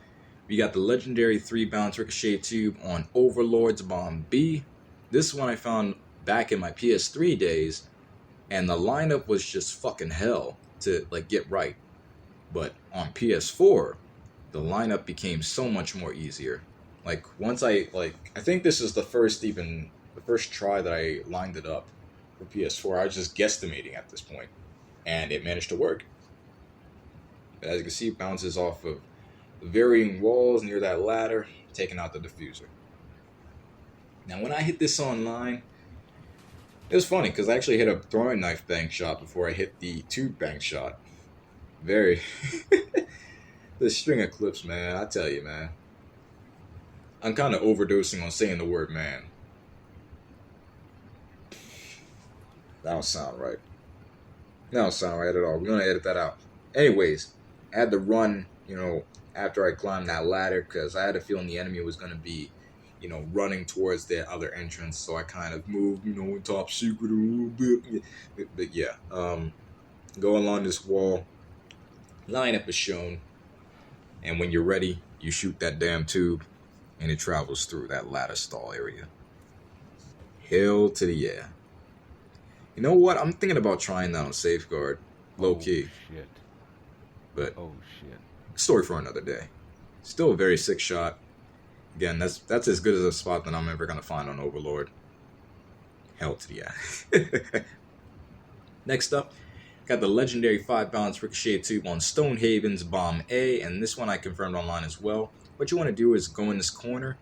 we got the legendary 3-bounce Ricochet Tube on Overlord's Bomb B. This one I found back in my PS3 days, and the lineup was just fucking hell to like get right. But on PS4, the lineup became so much more easier. Like once I think this is the first try that I lined it up for PS4. I was just guesstimating at this point, and it managed to work. As you can see, it bounces off of the varying walls near that ladder, taking out the diffuser. Now when I hit this online, it was funny because I actually hit a throwing knife bank shot before I hit the tube bank shot. Very the string of clips, man, I tell you, man. I'm kind of overdosing on saying the word man. That don't sound right. That don't sound right at all. We're gonna edit that out. Anyways, I had to run, after I climbed that ladder because I had a feeling the enemy was gonna be, running towards the other entrance. So I kind of moved, in top secret a little bit. But yeah, go along this wall. Lineup is shown. And when you're ready, you shoot that damn tube, and it travels through that ladder stall area. Hell to the yeah. You know what? I'm thinking about trying that on Safeguard, low key. Shit. But Oh shit. story for another day. Still a very sick shot. Again, that's as good as a spot that I'm ever gonna find on Overlord. Hell to the yeah. Next up, got the legendary 5-bounce Ricochet Tube on Stonehaven's Bomb A, and this one I confirmed online as well. What you want to do is go in this corner,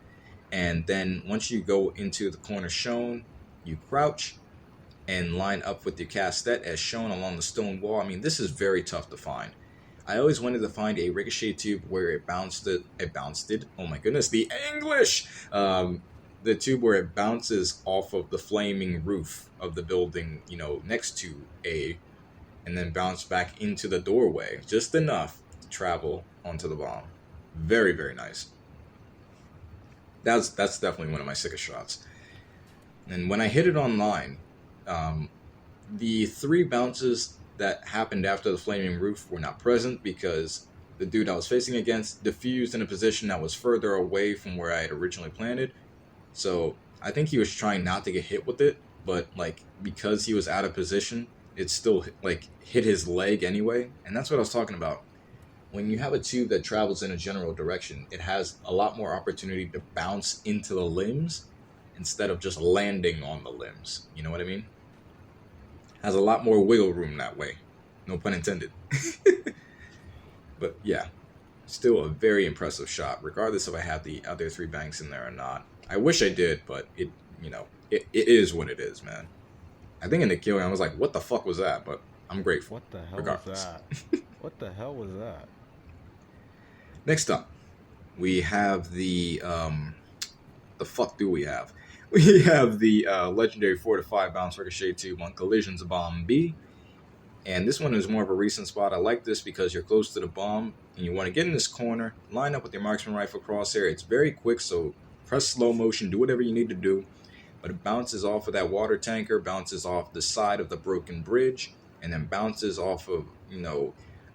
and then once you go into the corner shown, you crouch and line up with your castet as shown along the stone wall. I mean, this is very tough to find. I always wanted to find a Ricochet Tube where it bounced it. Oh my goodness, the English! The tube where it bounces off of the flaming roof of the building, next to A, and then bounce back into the doorway, just enough to travel onto the bomb. Very, very nice. That's definitely one of my sickest shots. And when I hit it online, the 3 bounces that happened after the flaming roof were not present because the dude I was facing against diffused in a position that was further away from where I had originally planted. So I think he was trying not to get hit with it, but because he was out of position, it still hit his leg anyway. And that's what I was talking about. When you have a tube that travels in a general direction, it has a lot more opportunity to bounce into the limbs instead of just landing on the limbs. You know what I mean? Has a lot more wiggle room that way. No pun intended. But yeah, still a very impressive shot, regardless if I have the other 3 banks in there or not. I wish I did, but it is what it is, man. I think in the kill, I was like, what the fuck was that? But I'm grateful. What the hell regardless. was that? What the hell was that? Next up, we have the fuck do we have? We have the legendary 4 to 5 bounce Ricochet Tube on Collision's Bomb B. And this one is more of a recent spot. I like this because you're close to the bomb and you want to get in this corner, line up with your marksman rifle crosshair. It's very quick, so press slow motion, do whatever you need to do. But it bounces off of that water tanker, bounces off the side of the broken bridge, and then bounces off of,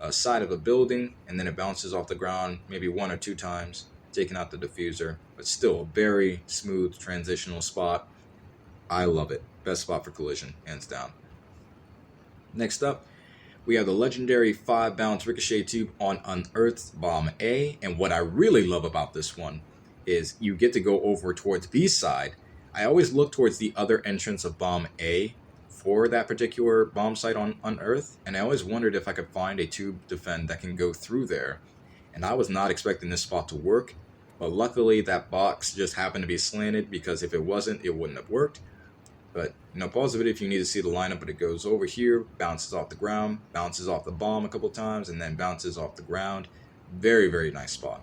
a side of a building, and then it bounces off the ground maybe 1 or 2 times, taking out the diffuser. But still a very smooth transitional spot. I love it. Best spot for collision, hands down. Next up, we have the legendary 5-bounce Ricochet Tube on Unearth's Bomb A. And what I really love about this one is you get to go over towards B side. I always look towards the other entrance of Bomb A for that particular bomb site on Unearth, and I always wondered if I could find a tube defend that can go through there. And I was not expecting this spot to work, but luckily that box just happened to be slanted, because if it wasn't, it wouldn't have worked. But, pause the video if you need to see the lineup, but it goes over here, bounces off the ground, bounces off the bomb a couple times, and then bounces off the ground. Very, very nice spot.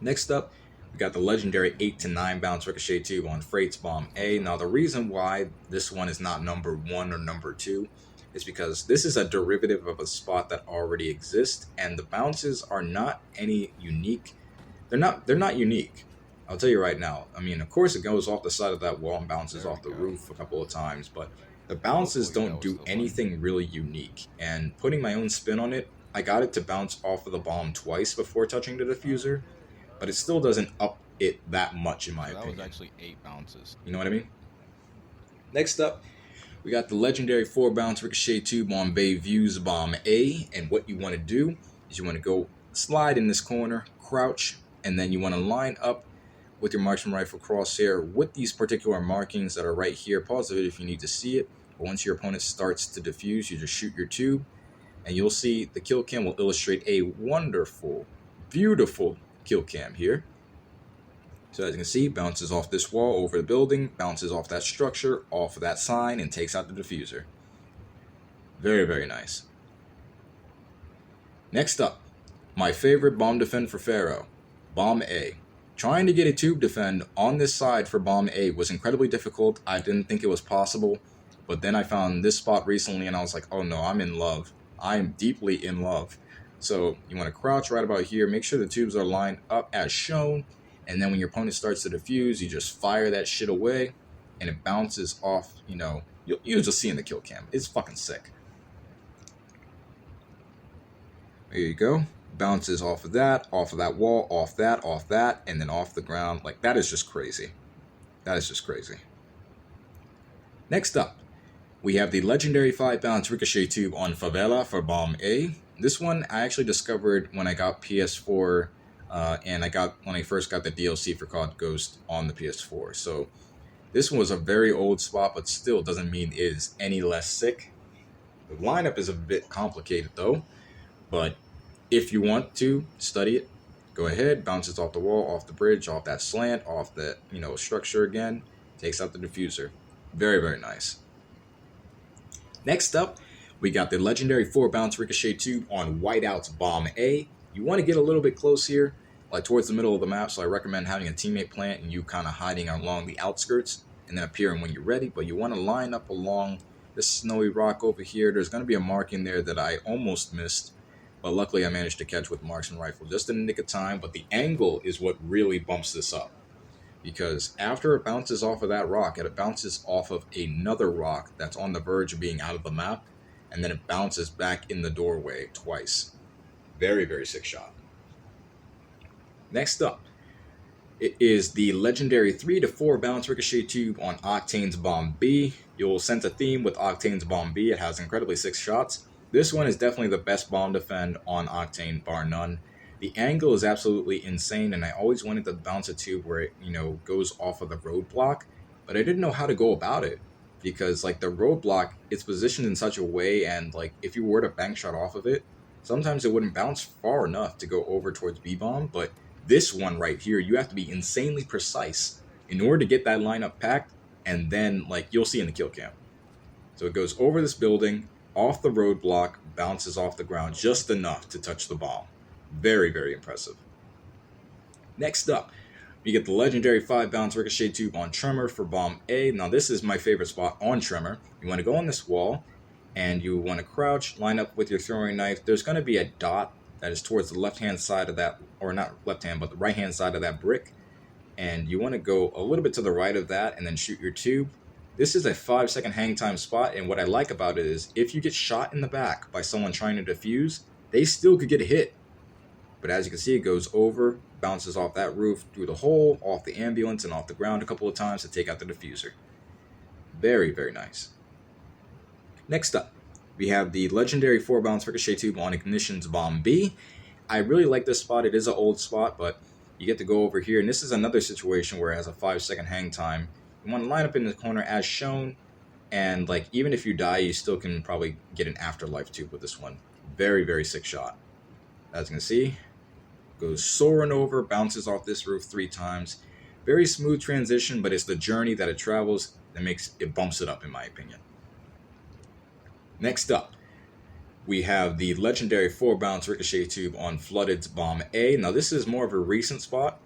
Next up, we got the legendary 8 to 9 bounce Ricochet Tube on Freight's Bomb A. Now, the reason why this one is not number 1 or number 2 is because this is a derivative of a spot that already exists, and the bounces are not any unique. They're not unique. I'll tell you right now. I mean, of course, it goes off the side of that wall and bounces off the roof a couple of times, but the bounces don't do anything really unique. And putting my own spin on it, I got it to bounce off of the bomb twice before touching the diffuser, but it still doesn't up it that much in my opinion. That was actually 8 bounces. You know what I mean? Next up, we got the legendary 4 bounce Ricochet Tube on Bayview's Bomb A, and what you want to do is you want to go slide in this corner, crouch, and then you want to line up with your marksman rifle crosshair with these particular markings that are right here. Pause the video if you need to see it. But once your opponent starts to defuse, you just shoot your tube, and you'll see the kill cam will illustrate a wonderful, beautiful kill cam here. So as you can see, bounces off this wall over the building, bounces off that structure, off of that sign, and takes out the diffuser. Very, very nice. Next up, my favorite bomb defend for Pharaoh, Bomb A. Trying to get a tube defend on this side for Bomb A was incredibly difficult. I didn't think it was possible, but then I found this spot recently and I was like, oh no, I'm in love. I am deeply in love. So you want to crouch right about here, make sure the tubes are lined up as shown, and then when your opponent starts to defuse, you just fire that shit away, and it bounces off, you know, you'll just see in the kill cam. It's fucking sick. There you go. Bounces off of that wall, off that, and then off the ground. Like, that is just crazy. That is just crazy. Next up, we have the legendary 5 bounce Ricochet Tube on Favela for Bomb A. This one I actually discovered when I got PS4, and when I first got the DLC for COD Ghost on the PS4. So this one was a very old spot, but still doesn't mean it is any less sick. The lineup is a bit complicated though, but if you want to study it, go ahead. Bounces off the wall, off the bridge, off that slant, off the structure again. Takes out the diffuser. Very, very nice. Next up, we got the legendary 4 bounce Ricochet Tube on Whiteout's Bomb A. You want to get a little bit close here, like towards the middle of the map, so I recommend having a teammate plant and you kind of hiding along the outskirts and then appearing when you're ready. But you want to line up along this snowy rock over here. There's going to be a marking there that I almost missed, but luckily I managed to catch with marksman rifle just in the nick of time. But the angle is what really bumps this up, because after it bounces off of that rock, it bounces off of another rock that's on the verge of being out of the map, and then it bounces back in the doorway twice. Very, very sick shot. Next up, it is the legendary 3 to 4 bounce Ricochet Tube on Octane's Bomb B. You'll sense a theme with Octane's Bomb B. It has incredibly sick shots. This one is definitely the best bomb defend on Octane, bar none. The angle is absolutely insane, and I always wanted to bounce a tube where it, goes off of the roadblock, but I didn't know how to go about it, because like the roadblock, it's positioned in such a way, and like if you were to bank shot off of it, sometimes it wouldn't bounce far enough to go over towards B-bomb. But this one right here, you have to be insanely precise in order to get that lineup packed, and then like you'll see in the kill cam. So it goes over this building, off the roadblock, bounces off the ground just enough to touch the bomb. Very, very impressive. Next up, you get the legendary 5 bounce Ricochet Tube on Tremor for Bomb A. Now this is my favorite spot on Tremor. You want to go on this wall, and you want to crouch, line up with your throwing knife. There's going to be a dot that is towards the left-hand side of that, or not left-hand, but the right-hand side of that brick. And you want to go a little bit to the right of that and then shoot your tube. This is a 5-second hang time spot, and what I like about it is if you get shot in the back by someone trying to defuse, they still could get a hit. But as you can see, it goes over, bounces off that roof, through the hole, off the ambulance, and off the ground a couple of times to take out the diffuser. Very, very nice. Next up, we have the legendary 4 bounce Ricochet Tube on Ignition's Bomb B. I really like this spot. It is an old spot, but you get to go over here, and this is another situation where it has a 5-second hang time. You want to line up in the corner as shown, and like even if you die, you still can probably get an afterlife tube with this one. Very, very sick shot. As you can see, goes soaring over, bounces off this roof 3 times. Very smooth transition, but it's the journey that it travels that bumps it up in my opinion. Next up, we have the legendary 4-bounce Ricochet Tube on Flooded's Bomb A. Now this is more of a recent spot,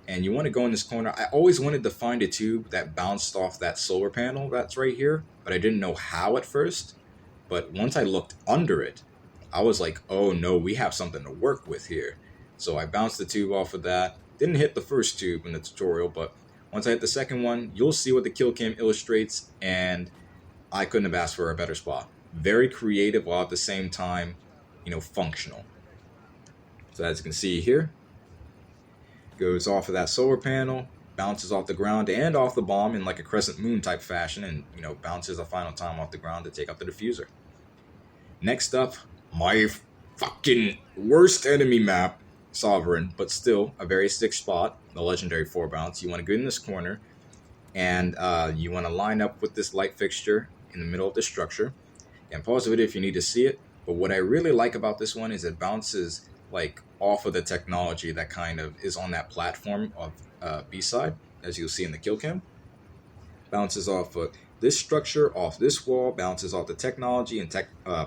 and you want to go in this corner. I always wanted to find a tube that bounced off that solar panel that's right here, but I didn't know how at first. But once I looked under it, I was like, oh no, we have something to work with here. So I bounced the tube off of that. Didn't hit the first tube in the tutorial, but once I hit the second one, you'll see what the kill cam illustrates, and I couldn't have asked for a better spot. Very creative while at the same time, functional. So as you can see here, goes off of that solar panel, bounces off the ground and off the bomb in like a crescent moon type fashion, and bounces a final time off the ground to take out the diffuser. Next up, my fucking worst enemy map, Sovereign, but still a very sick spot, the legendary 4-bounce. You want to go in this corner, and you want to line up with this light fixture in the middle of the structure. And pause the video if you need to see it. But what I really like about this one is it bounces like off of the technology that kind of is on that platform of B-side, as you'll see in the kill cam. Bounces off of this structure, off this wall, bounces off the technology, and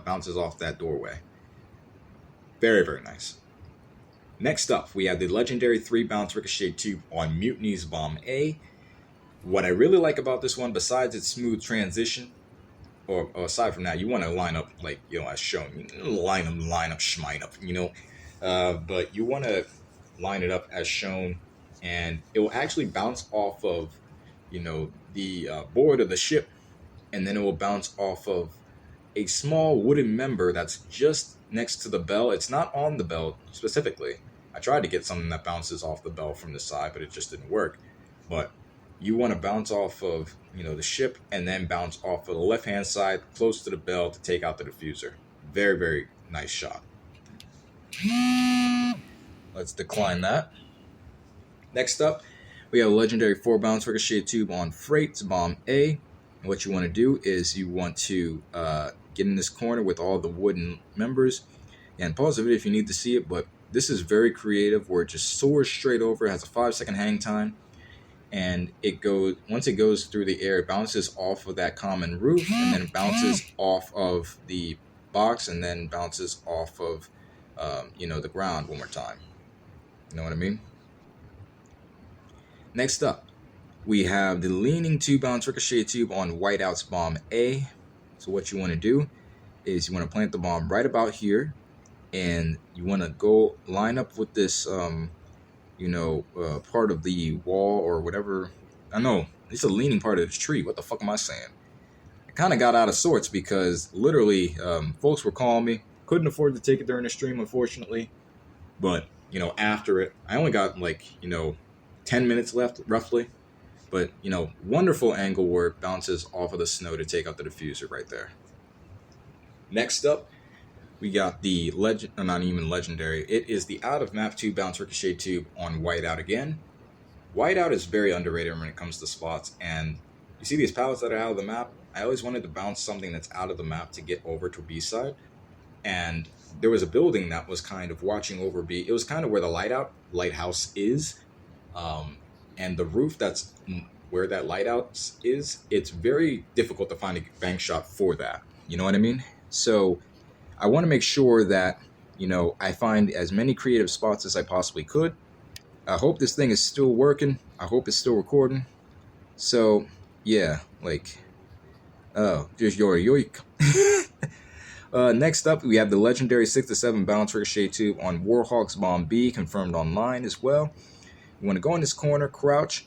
bounces off that doorway. Very, very nice. Next up, we have the legendary 3-bounce Ricochet Tube on Mutiny's Bomb A. What I really like about this one, besides its smooth transition, or aside from that, you want to line up like, as shown. Line up, schmine up, but you want to line it up as shown, and it will actually bounce off of, the board of the ship, and then it will bounce off of a small wooden member that's just next to the bell. It's not on the bell specifically. I tried to get something that bounces off the bell from the side, but it just didn't work. But you want to bounce off of, the ship, and then bounce off of the left-hand side, close to the bell, to take out the diffuser. Very, very nice shot. Let's decline that. Next up, we have a legendary 4-bounce Ricochet Tube on Freight's Bomb A. And what you want to do is you want to get in this corner with all the wooden members. And pause the video if you need to see it, but this is very creative, where it just soars straight over. It has a 5-second hang time. And once it goes through the air, it bounces off of that common roof, and then bounces off of the box, and then bounces off of, the ground one more time. You know what I mean? Next up, we have the leaning 2-bounce Ricochet Tube on Whiteout's Bomb A. So what you want to do is you want to plant the bomb right about here, and you want to go line up with this, part of the wall or whatever. I know, it's a leaning part of the tree. What the fuck am I saying? I kind of got out of sorts because literally folks were calling me. Couldn't afford to take it during the stream, unfortunately. But, after it, I only got 10 minutes left, roughly. But, wonderful angle where it bounces off of the snow to take out the diffuser right there. Next up, we got the not even legendary. It is the out of map 2-bounce Ricochet Tube on Whiteout again. Whiteout is very underrated when it comes to spots, and you see these pallets that are out of the map. I always wanted to bounce something that's out of the map to get over to B side, and there was a building that was kind of watching over B. It was kind of where the lighthouse is, and the roof that's where that lighthouse is. It's very difficult to find a bank shot for that. You know what I mean? So I want to make sure that, I find as many creative spots as I possibly could. I hope this thing is still working. I hope it's still recording. So, yeah, just yoink. Next up, we have the legendary 6 to 7-bounce Ricochet Tube on Warhawk's Bomb B, confirmed online as well. You want to go in this corner, crouch,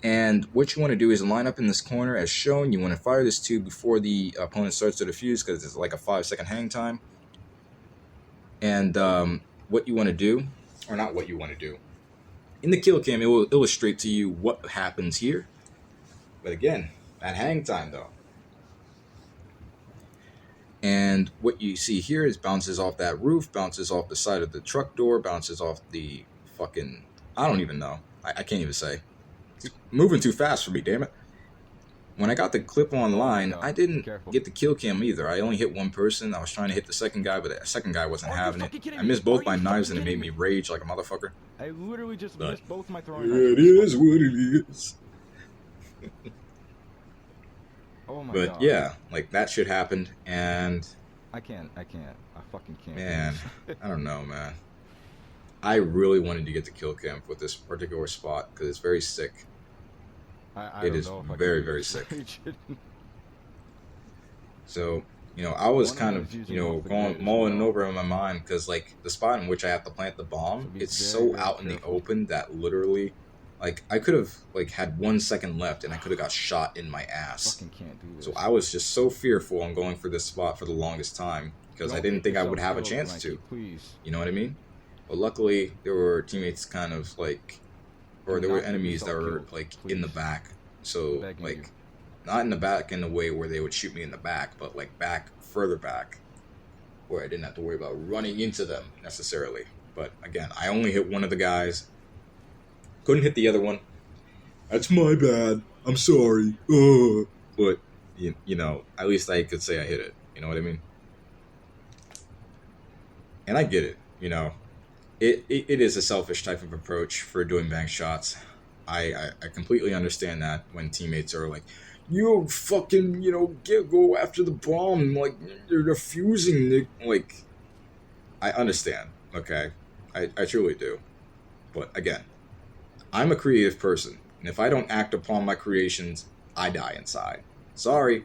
and what you want to do is line up in this corner as shown. You want to fire this tube before the opponent starts to defuse, because it's like a 5-second hang time. And what you want to do, or not what you want to do, in the kill cam, it will illustrate to you what happens here. But again, that hang time though. And what you see here is bounces off that roof, bounces off the side of the truck door, bounces off the fucking, I don't even know. I can't even say. It's moving too fast for me, damn it. When I got the clip online, I didn't get the kill cam either. I only hit one person. I was trying to hit the second guy, but the second guy wasn't having it. I missed both my knives, and it made me rage like a motherfucker. I literally just missed both my throwing knives. It is what it is. Oh my but God. yeah, that shit happened, and I can't. I fucking can't. Man, I don't know, man. I really wanted to get the kill cam with this particular spot because it's very sick. I It don't is know if I very, can do very this sick. region. So, I was One kind of of, them is using off the grid as mulling well. over in my mind because, like, the spot in which I have to plant the bomb, So be it's very, so very out in the careful. open that literally, like, I could have, like, had 1 second left and I could have got shot in my ass. Fucking can't do this. So I was just so fearful on going for this spot for the longest time because I Don't didn't get think I would yourself have a killed, chance Mikey, to. Please. You know what I mean? But luckily, there were teammates kind of, like, or Do there were not get enemies that yourself were, killed, like, in the please. back. So, Begging like, you. not in the back in the way where they would shoot me in the back, but, like, back, further back, where I didn't have to worry about running into them necessarily. But again, I only hit one of the guys. Couldn't hit the other one. That's my bad. I'm sorry. But, at least I could say I hit it. You know what I mean? And I get it, It is a selfish type of approach for doing bank shots. I completely understand that when teammates are like, you fucking, go after the bomb, like, you're defusing it. Like, I understand, okay? I truly do. But again, I'm a creative person, and if I don't act upon my creations, I die inside. Sorry.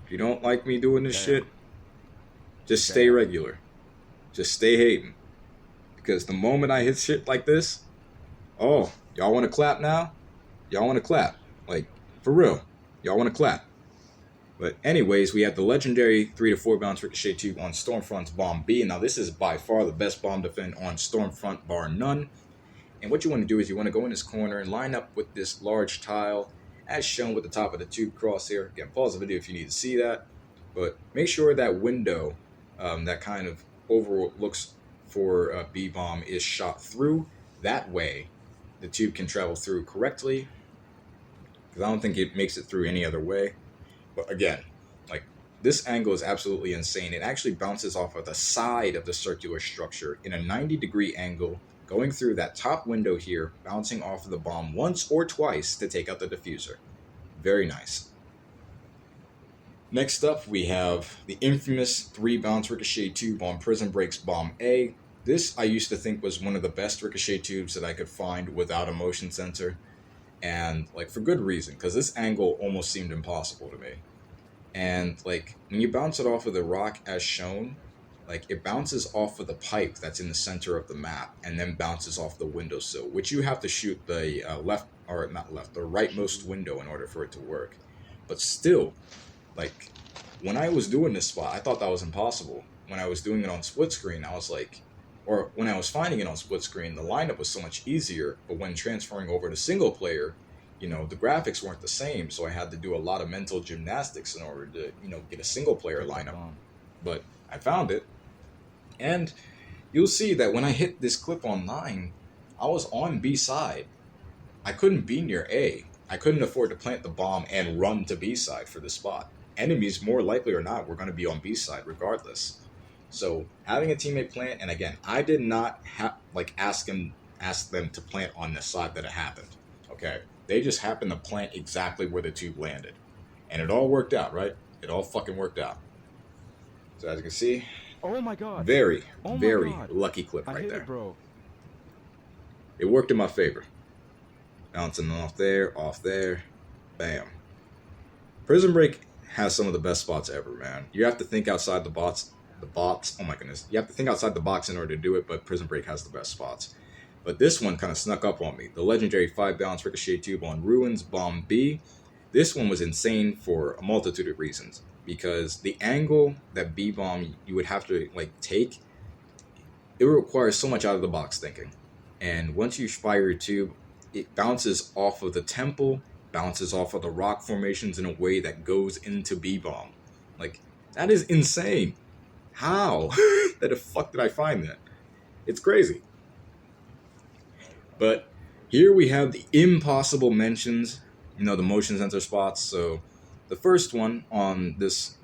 If you don't like me doing this shit, just stay regular. Just stay hating. Because the moment I hit shit like this, oh, y'all want to clap now? Y'all want to clap. Like, for real. Y'all want to clap. But anyways, we have the legendary 3 to 4 bounce Ricochet Tube on Stormfront's Bomb B. Now, this is by far the best bomb defend on Stormfront, bar none. And what you want to do is you want to go in this corner and line up with this large tile, as shown with the top of the tube crosshair. Again, pause the video if you need to see that. But make sure that window that kind of overlooks for B-bomb is shot through. That way, the tube can travel through correctly. Because I don't think it makes it through any other way. But again, like, this angle is absolutely insane. It actually bounces off of the side of the circular structure in a 90-degree angle, going through that top window here, bouncing off of the bomb once or twice to take out the diffuser. Very nice. Next up, we have the infamous 3 bounce Ricochet Tube on Prison Break's Bomb A. This I used to think was one of the best Ricochet tubes that I could find without a motion sensor. And, like, for good reason, because this angle almost seemed impossible to me. And, like, when you bounce it off of the rock as shown, like, it bounces off of the pipe that's in the center of the map and then bounces off the windowsill, which you have to shoot the the rightmost window in order for it to work. But still, like, when I was doing this spot, I thought that was impossible. When I was doing it on split screen, I was like, or when I was finding it on split screen, the lineup was so much easier, but when transferring over to single player, the graphics weren't the same, so I had to do a lot of mental gymnastics in order to, get a single player lineup. But I found it, and you'll see that when I hit this clip online, I was on B side. I couldn't be near A. I couldn't afford to plant the bomb and run to B side for the spot. Enemies, more likely or not, were going to be on B side regardless. So having a teammate plant, and again, I did not ask them to plant on the side that it happened. Okay, they just happened to plant exactly where the tube landed, and it all worked out, right? It all fucking worked out. So as you can see, oh my god, very god. lucky clip I right hit there. It, bro. It worked in my favor. Bouncing off there, bam. Prison Break has some of the best spots ever, man. You have to think outside the box. Oh my goodness. You have to think outside the box in order to do it, but Prison Break has the best spots. But this one kind of snuck up on me. The legendary 5 bounce Ricochet Tube on Ruins Bomb B. This one was insane for a multitude of reasons. Because the angle that B-bomb you would have to, like, take, it requires so much out of the box thinking. And once you fire your tube, it bounces off of the temple, bounces off of the rock formations in a way that goes into B-bomb. Like, that is insane. How? How the fuck did I find that? It's crazy. But here we have the impossible mentions, the motion sensor spots. So the first one on this,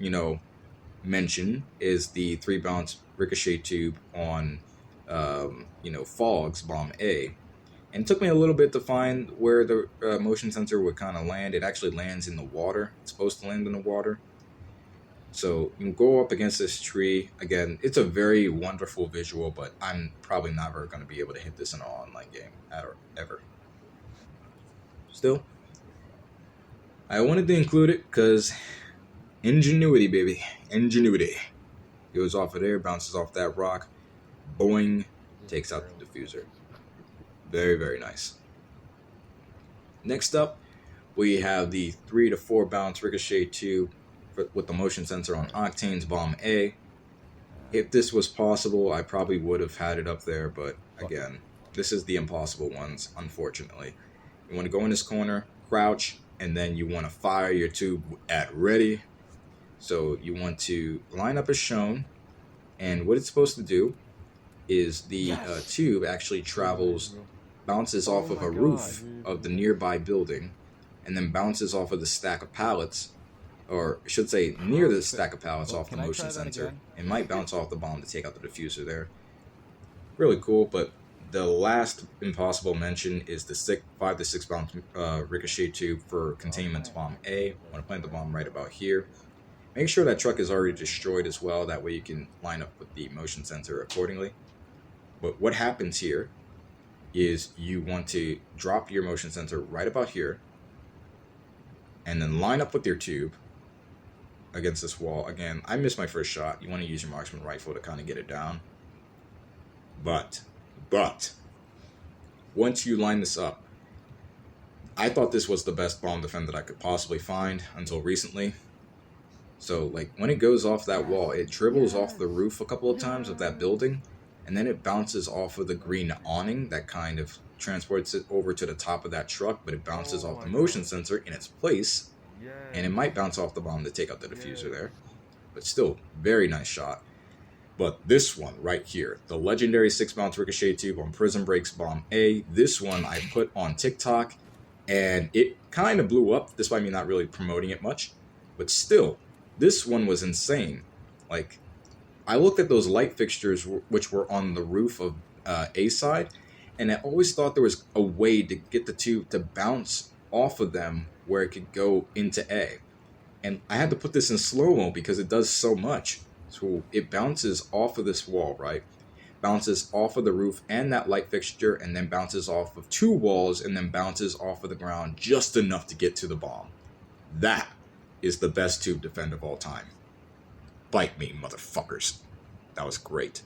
mention is the 3 bounce Ricochet Tube on, Fog's Bomb A. And it took me a little bit to find where the motion sensor would kind of land. It actually lands in the water. It's supposed to land in the water. So you can go up against this tree. Again, it's a very wonderful visual, but I'm probably never going to be able to hit this in an online game ever. Still, I wanted to include it because ingenuity, baby. Ingenuity. Goes off of there, bounces off that rock. Boing. Takes out the diffuser. Very, very nice. Next up, we have the 3 to 4 bounce Ricochet Tube with the motion sensor on Octane's Bomb A. If this was possible, I probably would have had it up there, but again, this is the impossible ones, unfortunately. You want to go in this corner, crouch, and then you want to fire your tube at ready. So you want to line up as shown, and what it's supposed to do is the tube actually bounces off of a roof of the nearby building, and then bounces off of the stack of pallets, or I should say near the stack of pallets off the motion sensor. It might bounce off the bomb to take out the diffuser there. Really cool, but the last impossible mention is the 5 to 6 bounce Ricochet Tube for Containment's Bomb A. I want to plant the bomb right about here. Make sure that truck is already destroyed as well, that way you can line up with the motion sensor accordingly. But what happens here is you want to drop your motion sensor right about here, and then line up with your tube against this wall. Again, I missed my first shot. You want to use your marksman rifle to kind of get it down. But, once you line this up, I thought this was the best bomb defend that I could possibly find until recently. So, like, when it goes off that wall, it dribbles off the roof a couple of times of that building, and then it bounces off of the green awning that kind of transports it over to the top of that truck, but it bounces off the motion sensor in its place, and it might bounce off the bomb to take out the diffuser there. But still, very nice shot. But this one right here, the legendary 6 bounce Ricochet Tube on Prison Break's Bomb A, this one I put on TikTok, and it kind of blew up, despite me not really promoting it much. But still, this one was insane. Like, I looked at those light fixtures which were on the roof of A side, and I always thought there was a way to get the tube to bounce off of them where it could go into A. And I had to put this in slow-mo because it does so much. So it bounces off of this wall, right? Bounces off of the roof and that light fixture, and then bounces off of 2 walls, and then bounces off of the ground just enough to get to the bomb. That is the best tube defend of all time. Bite me, motherfuckers. That was great.